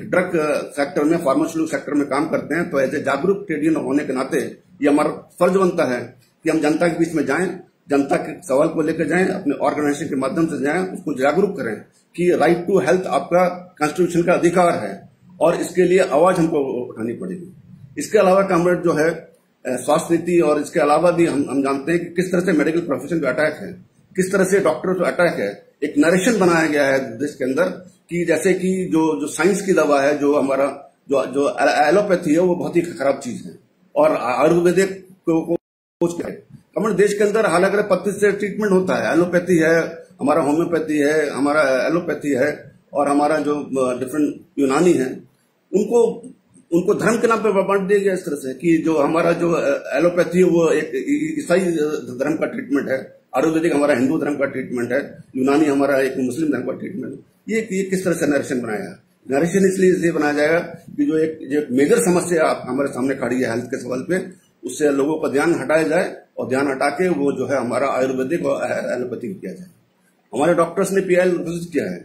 ड्रग सेक्टर में, फार्मास्यूटिकल सेक्टर में काम करते हैं तो ऐसे जागरूक ट्रेड यूनियन होने के नाते ये हमारा फर्ज बनता है कि हम जनता के बीच में जाएं, जनता के सवाल को लेकर जाएं, अपने ऑर्गेनाइजेशन के माध्यम से जाएं, उसको जागरूक करें कि राइट टू हेल्थ आपका कॉन्स्टिट्यूशन का अधिकार है और इसके लिए आवाज हमको उठानी पड़ेगी। इसके अलावा कॉमरेड जो है स्वास्थ्य नीति और इसके अलावा भी हम जानते हैं कि किस तरह से मेडिकल प्रोफेशन पे अटैक है, किस तरह से डॉक्टर पे अटैक है। एक नरेशन बनाया गया है देश के अंदर कि जैसे कि जो साइंस की दवा है, जो हमारा जो एलोपैथी है वो बहुत ही खराब चीज है और आयुर्वेदिक को हमारे देश के अंदर हालांकि पत्ती से ट्रीटमेंट होता है, एलोपैथी है, हमारा होम्योपैथी है, हमारा एलोपैथी है और हमारा जो डिफरेंट यूनानी है, उनको धर्म के नाम पे बांट दिया गया इस तरह से कि जो हमारा जो एलोपैथी है वो एक ईसाई धर्म का ट्रीटमेंट है, आयुर्वेदिक हमारा हिंदू धर्म का ट्रीटमेंट है, यूनानी हमारा एक मुस्लिम धर्म का ट्रीटमेंट। ये किस तरह से नरेशन बनाया है? नरेशन इसलिए बनाया जाएगा कि जो एक मेजर समस्या हमारे सामने खड़ी है हेल्थ के सवाल पे, उससे लोगों का ध्यान हटाया जाए और ध्यान हटा के वो जो है हमारा आयुर्वेदिक और एलोपैथिक किया जाए। हमारे डॉक्टर्स ने पीआई घोषित किया है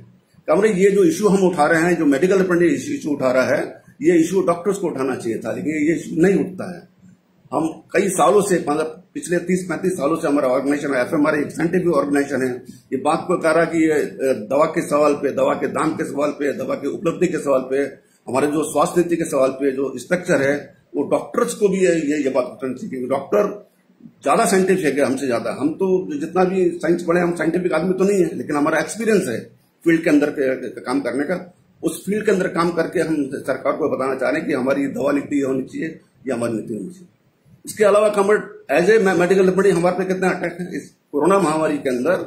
कि ये जो इश्यू हम उठा रहे हैं, जो मेडिकल अप्रेंटिस इश्यू उठा रहा है, ये इश्यू डॉक्टर्स को उठाना चाहिए था, लेकिन ये इश्यू नहीं उठता है। हम कई सालों से, मतलब पिछले 30-35 सालों से हमारा ऑर्गेनाइजेशन है, एफएमआर एक साइंटिफिक ऑर्गेनाइजेशन है, ये बात को कह रहा कि ये दवा के सवाल पे, दवा के दाम के सवाल पे, दवा की उपलब्धि के सवाल पे, हमारे जो स्वास्थ्य नीति के सवाल पे जो स्ट्रक्चर है, वो डॉक्टर्स को भी ये बात उठानी चाहिए। डॉक्टर ज्यादा साइंटिफिक है हमसे ज्यादा। हम तो जितना भी साइंस पढ़े, हम साइंटिफिक आदमी तो नहीं है, लेकिन हमारा एक्सपीरियंस है फील्ड के अंदर काम करने का। उस फील्ड के अंदर काम करके हम सरकार को बताना चाह रहे हैं कि हमारी दवा नीति होनी चाहिए या हमारी नीति होनी चाहिए। इसके अलावा comrade as a medical development हमारे पे कितना अटैक है इस कोरोना महामारी के अंदर।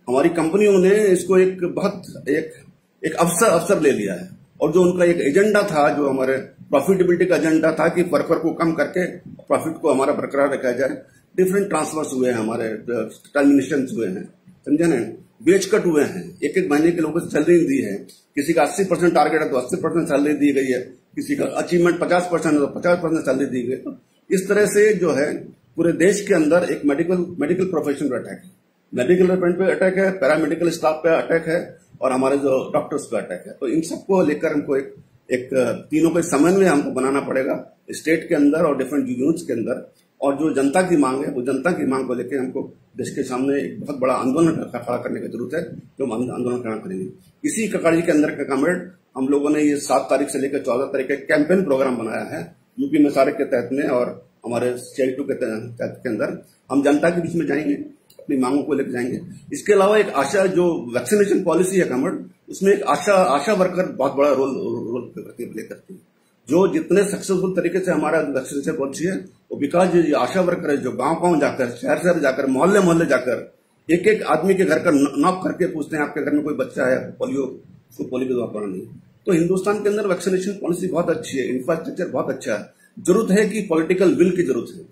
हमारी कंपनियों ने इसको एक अवसर ले लिया है और जो उनका एक एजेंडा था, जो हमारे प्रॉफिटेबिलिटी का एजेंडा था कि वर्कर को कम करके प्रॉफिट को हमारा बरकरार रखा जाए, डिफरेंट ट्रांसफर्स हुए हैं, हमारे टर्मिनेशन हुए हैं, समझे ना, वेज कट हुए हैं, एक महीने के लोगों को सैलरी दी है, किसी का 80% टारगेट है तो 80% सैलरी दी गई है, किसी का अचीवमेंट 50% है तो 50% सैलरी दी गई। तो इस तरह से जो है पूरे देश के अंदर एक मेडिकल प्रोफेशन पर अटैक है, मेडिकल डिपार्टमेंट पे अटैक है, पैरामेडिकल स्टाफ पे अटैक है और हमारे जो डॉक्टर्स पे अटैक है। तो इन सबको लेकर हमको एक तीनों के समन्वय हमको बनाना पड़ेगा स्टेट के अंदर और डिफरेंट यूनिट्स के अंदर। और जो जनता की मांग है, वो जनता की मांग को लेकर हमको देश के सामने एक बहुत बड़ा आंदोलन खड़ा करने की जरूरत है, जो हम आंदोलन खड़ा करेंगे। इसी कड़ी के अंदर का कॉमरेड हम लोगों ने ये 7 तारीख से लेकर 14 तारीख का कैंपेन प्रोग्राम बनाया है यूपी में सारे के तहत में, और हमारे CI2 के तहत के अंदर हम जनता के बीच में जाएंगे, अपनी मांगों को लेकर जाएंगे। इसके अलावा एक आशा जो वैक्सीनेशन पॉलिसी है कॉमरेड, उसमें एक आशा वर्कर बहुत बड़ा रोल प्ले करती है। जो जितने सक्सेसफुल तरीके से हमारा वैक्सीनेशन पॉलिसी है, वो बिकॉज ये आशा वर्कर है जो गांव जाकर, शहर जाकर, मोहल्ले जाकर एक आदमी के घर का नॉक करके पूछते हैं आपके घर में कोई बच्चा है पोलियो, उसको पोलियो की दवा पिलानी है। तो हिंदुस्तान के अंदर वैक्सीनेशन पॉलिसी बहुत अच्छी है, इंफ्रास्ट्रक्चर बहुत अच्छा है। जरूरत है कि पॉलिटिकल विल की जरूरत है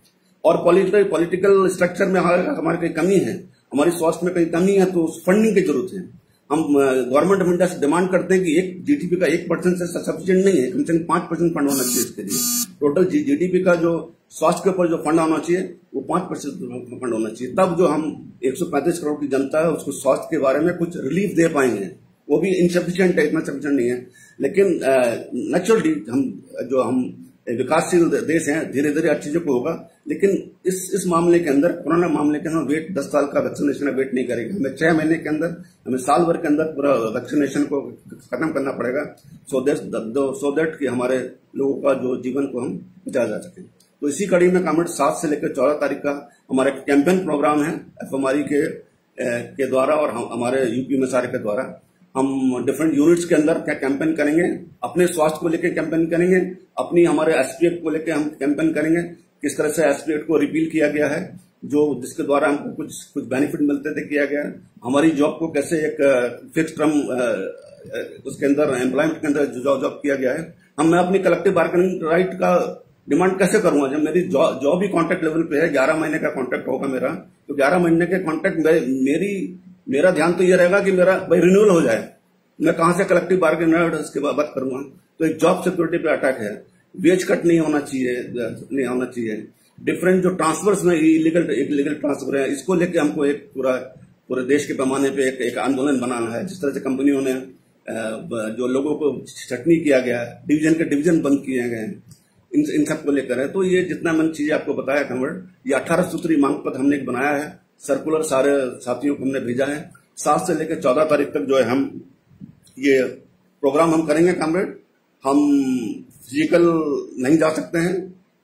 और पॉलिटिकल स्ट्रक्चर में हमारी कहीं कमी है, हमारी स्वास्थ्य में कहीं कमी है, तो फंडिंग की जरूरत है। हम गवर्नमेंट ऑफ इंडिया से डिमांड करते हैं कि एक जीडीपी का 1% से सफिशिएंट नहीं है, कम से कम 5% फंड होना चाहिए इसके लिए। टोटल जीडीपी का जो स्वास्थ्य के ऊपर जो फंड होना चाहिए वो 5% फंड होना चाहिए, तब जो हम 135 करोड़ की जनता है उसको स्वास्थ्य के बारे में कुछ रिलीफ दे पाएंगे। वो भी इनसफिशिएंट है, इतना सफिशिएंट नहीं है, लेकिन नेचुरली हम विकासशील देश हैं, धीरे धीरे हर चीजों को होगा। लेकिन इस मामले के अंदर, कोरोना मामले के अंदर वेट 10 साल का वैक्सीनेशन वेट नहीं करेगा, हमें 6 महीने के अंदर, हमें साल भर के अंदर पूरा वैक्सीनेशन को खत्म करना पड़ेगा, सो दैट कि हमारे लोगों का जो जीवन को हम बचा जा सके। तो इसी कड़ी में कॉमरेड 7 से लेकर 14 तारीख का हमारा कैंपेन प्रोग्राम है एफएमआरई के द्वारा और हमारे यूपी में सारे के द्वारा। हम डिफरेंट यूनिट्स के अंदर क्या कैंपेन करेंगे, अपने स्वास्थ्य को लेकर कैंपेन करेंगे, अपनी हमारे एसपी एक्ट को लेकर हम कैंपेन करेंगे, किस तरह से एसपी एक्ट को रिपील किया गया है, जो जिसके द्वारा हमको कुछ बेनिफिट मिलते थे, किया गया है। हमारी जॉब को कैसे एक फिक्स टर्म उसके अंदर एम्प्लॉयमेंट के अंदर जॉब किया गया है। मैं अपनी कलेक्टिव बार्गेनिंग राइट का डिमांड कैसे करूंगा जब मेरी जॉब ही कॉन्ट्रैक्ट लेवल पे है, 11 महीने का कॉन्ट्रैक्ट होगा मेरा, तो 11 महीने के कॉन्ट्रैक्ट मेरा ध्यान तो ये रहेगा कि मेरा भाई रिन्यूअल हो जाए, मैं कहां से कलेक्टिव बार्गेनिंग राइट उसके बाद बात करूंगा। तो एक जॉब सिक्योरिटी पे अटैक है, वेज कट नहीं होना चाहिए, डिफरेंट जो ट्रांसफर्स में इलीगल ट्रांसफर है, इसको लेके हमको एक पूरे देश के पैमाने पे एक आंदोलन बनाना है। जिस तरह से कंपनियों ने जो लोगों को छटनी किया गया, डिवीजन के डिवीजन बंद किए गए, इन सब को लेकर है। तो ये जितना मैंने चीजें आपको बताया कॉमरेड, ये 18 सूत्री मांग पत्र हमने एक बनाया है, सर्कुलर सारे साथियों को हमने भेजा है। 7 से लेकर 14 तारीख तक जो है हम ये प्रोग्राम हम करेंगे कॉमरेड। हम फिजिकल नहीं जा सकते हैं,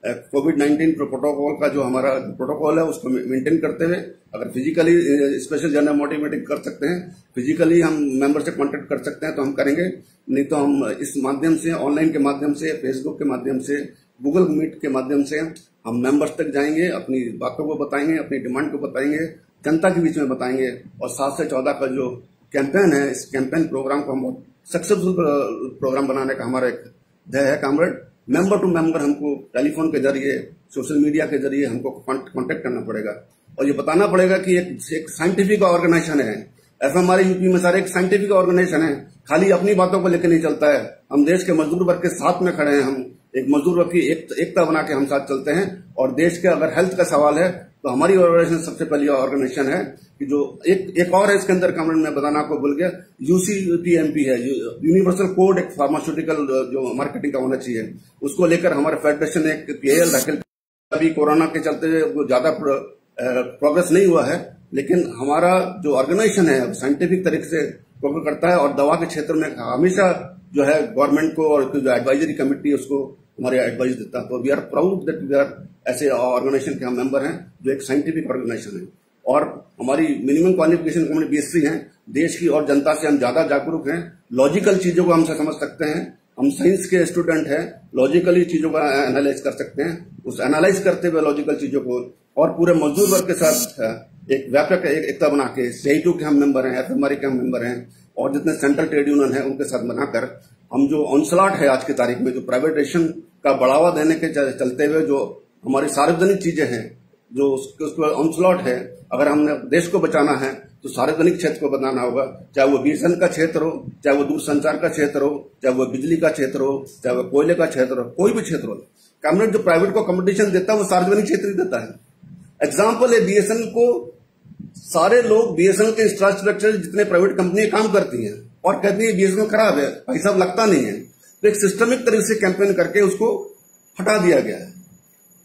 कोविड-19 प्रोटोकॉल का जो हमारा प्रोटोकॉल है उसको मेंटेन करते हुए अगर फिजिकली स्पेशल जर्नल मोटिवेटिंग कर सकते हैं, फिजिकली हम मेंबर से कांटेक्ट कर सकते हैं तो हम करेंगे, नहीं तो हम इस माध्यम से, ऑनलाइन के माध्यम से, फेसबुक के माध्यम से, गूगल मीट के माध्यम से हम मेंबर्स तक जाएंगे, अपनी बातों को बताएंगे, अपनी डिमांड को बताएंगे, जनता के बीच में बताएंगे। और 7 से 14 का जो कैंपेन है, इस कैंपेन प्रोग्राम को हम सक्सेसफुल प्रोग्राम बनाने का हमारा एक ध्येय है कॉमरेड। मेंबर टू मेंबर हमको टेलीफोन के जरिए, सोशल मीडिया के जरिए हमको कांटेक्ट करना पड़ेगा और ये बताना पड़ेगा कि एक साइंटिफिक ऑर्गेनाइजेशन है। एफएमआर यूपी में सारे एक साइंटिफिक ऑर्गेनाइजेशन है, खाली अपनी बातों को लेकर नहीं चलता है। हम देश के मजदूर वर्ग के साथ में खड़े हैं, हम एक मजदूर वर्ग की एकता बना के हम साथ चलते हैं। और देश के अगर हेल्थ का सवाल है तो हमारी ऑर्गेनाइजेशन सबसे पहली ऑर्गेनाइजेशन है कि जो एक और है इसके अंदर कॉमरेड में बताना आपको भूल गया, यूसीटीएमपी है, यूनिवर्सल कोड एक फार्मास्यूटिकल जो मार्केटिंग का होना चाहिए, उसको लेकर हमारा फेडरेशन एक पीएल दाखिल। अभी कोरोना के चलते वो ज्यादा प्रोग्रेस नहीं हुआ है, लेकिन हमारा जो ऑर्गेनाइजेशन है साइंटिफिक तरीके से प्रोग्रेस करता है और दवा के क्षेत्र में हमेशा जो है गवर्नमेंट को और जो एडवाइजरी कमेटी है उसको हमारे एडवाइस देता है। तो we are proud that we are ऐसे ऑर्गेनाइजेशन के हम मेंबर हैं जो एक साइंटिफिक ऑर्गेनाइजेशन है। और हमारी मिनिमम क्वालिफिकेशन हमारी बीएससी है। देश की और जनता से हम ज्यादा जागरूक हैं, लॉजिकल चीजों को हमसे समझ सकते हैं, हम साइंस के स्टूडेंट हैं, लॉजिकली चीजों का एनालाइज कर सकते हैं। उस एनालाइज करते हुए लॉजिकल चीजों को और पूरे मजदूर वर्ग के साथ एक व्यापक एकता बना के, सीआईटू के हम मेंबर हैं, एफएमआर के हम मेंबर हैं और जितने सेंट्रल ट्रेड यूनियन है उनके साथ बनाकर हम जो ऑनस्लॉट है आज की तारीख में, जो प्राइवेटाइजेशन का बढ़ावा देने के चलते हुए जो हमारी सार्वजनिक चीजें हैं, जो उसका ऑनस्लॉट है, अगर हमने देश को बचाना है तो सार्वजनिक क्षेत्र को बनाना होगा, चाहे वो बीएसएन का क्षेत्र हो, चाहे वो दूरसंचार का क्षेत्र हो, चाहे वो बिजली का क्षेत्र हो, चाहे वो कोयले का क्षेत्र हो, कोई भी क्षेत्र हो। कैबिनेट जो प्राइवेट को कंपटीशन देता है वो सार्वजनिक क्षेत्र ही देता है। एग्जाम्पल है बीएसएन को, सारे लोग बीएसएन के इंफ्रास्ट्रक्चर जितने प्राइवेट कंपनियां काम करती हैं और कहती है बीएसएन खराब है, पैसा लगता नहीं है, तो एक सिस्टमिक तरीके से कैंपेन करके उसको हटा दिया गया है।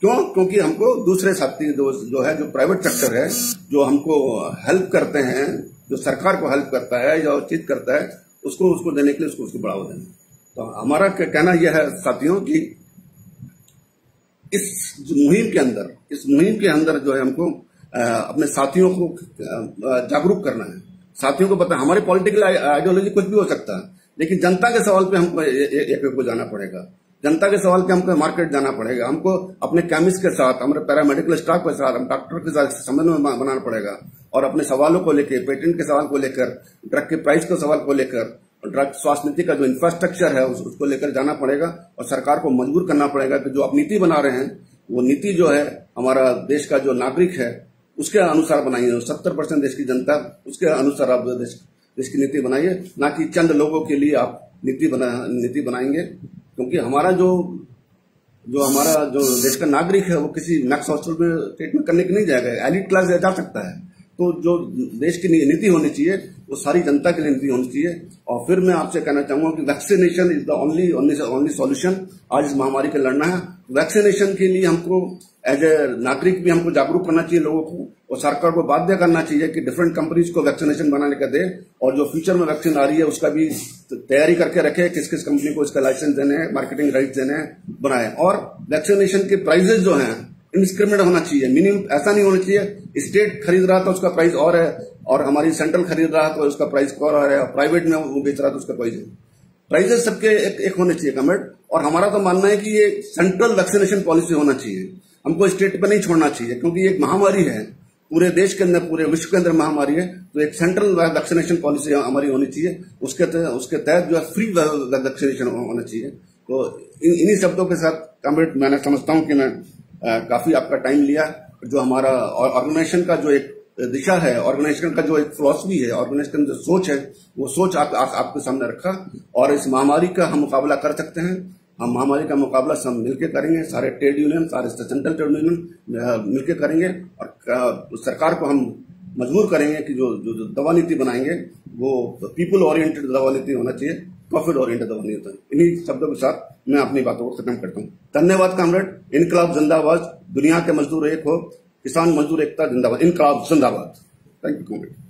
क्यों? क्योंकि हमको दूसरे साथी जो है, जो प्राइवेट सेक्टर है, जो हमको हेल्प करते हैं, जो सरकार को हेल्प करता है, जो चीज करता है, उसको देने के लिए उसको बढ़ावा देना। तो हमारा कहना यह है साथियों कि इस मुहिम के अंदर जो है हमको अपने साथियों को जागरूक करना है, साथियों को पता, हमारी पॉलिटिकल आइडियोलॉजी कुछ भी हो सकता है, लेकिन जनता के सवाल पे हमको एक को जाना पड़ेगा, जनता के सवाल पे हमको मार्केट जाना पड़ेगा, हमको अपने केमिस्ट के साथ, हमारे पैरामेडिकल स्टाफ के साथ, हम डॉक्टर के साथ समन्वय बनाना पड़ेगा और अपने सवालों को लेकर, पेटेंट के सवाल को लेकर, ड्रग के प्राइस के सवाल को लेकर, ड्रग स्वास्थ्य नीति का जो इंफ्रास्ट्रक्चर है उसको लेकर जाना पड़ेगा और सरकार को मजबूर करना पड़ेगा कि जो आप नीति बना रहे हैं वो नीति जो है हमारा देश का जो नागरिक है उसके अनुसार बनाइए। 70% देश की जनता, उसके अनुसार आप देश की नीति बनाइए, ना कि चंद लोगों के लिए आप नीति बनाएंगे। क्योंकि हमारा जो देश का नागरिक है वो किसी मैक्स हॉस्टल में ट्रीटमेंट करने के नहीं जाएगा, एलिट क्लास जा सकता है। तो जो देश की नीति होनी चाहिए वो सारी जनता के लिए नीति होनी चाहिए। और फिर मैं आपसे कहना चाहूंगा कि vaccination is the only solution. आज इस महामारी के लड़ना है, वैक्सीनेशन के लिए हमको एज ए नागरिक भी हमको जागरूक करना चाहिए लोगों को, और सरकार को बाध्य करना चाहिए कि डिफरेंट कंपनीज को वैक्सीनेशन बनाने का दे, और जो फ्यूचर में वैक्सीन आ रही है उसका भी तैयारी करके रखे, किस किस कंपनी को इसका लाइसेंस देने हैं, मार्केटिंग राइट्स देने हैं, बनाए। और वैक्सीनेशन के प्राइजेस जो हैं इंडिस्क्रिमिनेट होना चाहिए, मिनिमम ऐसा नहीं होना चाहिए स्टेट खरीद रहा था उसका प्राइस और है और हमारी सेंट्रल खरीद रहा तो उसका प्राइस और है, और प्राइवेट में वो बेच रहा तो उसका प्राइस है। प्राइजेस सबके एक होने चाहिए कमेंट। और हमारा तो मानना है कि ये सेंट्रल वैक्सीनेशन पॉलिसी होना चाहिए, हमको स्टेट पे नहीं छोड़ना चाहिए, क्योंकि ये एक महामारी है पूरे देश के अंदर, पूरे विश्व के अंदर महामारी है। तो एक सेंट्रल वैक्सीनेशन पॉलिसी हमारी होनी चाहिए, उसके तहत जो है फ्री वैक्सीनेशन होना चाहिए। तो इन्हीं शब्दों के साथ कमेंट मैंने समझता हूं कि मैं काफी आपका टाइम लिया। जो हमारा ऑर्गेनाइजेशन का जो एक दिशा है, ऑर्गेनाइजेशन का जो एक फिलॉसफी है, ऑर्गेनाइजेशन जो सोच है, वो सोच आपके सामने रखा। और इस महामारी का हम मुकाबला कर सकते हैं, हम महामारी का मुकाबला सब मिलकर करेंगे, सारे ट्रेड यूनियन, सारे सेंट्रल ट्रेड यूनियन मिलकर करेंगे। और सरकार को हम मजबूर करेंगे कि जो दवा नीति बनाएंगे वो पीपल ओरिएंटेड दवा नीति होना चाहिए, प्रॉफिट ओरिएंटेड दवा नहीं होता है। इन्हीं शब्दों के साथ मैं अपनी बातों को खत्म करता हूँ। धन्यवाद कॉमरेड। इनकलाब जिंदाबाद। दुनिया के मजदूर एक हो, किसान मजदूर एकता जिंदाबाद। इनकलाब जिंदाबाद। Thank you comrade.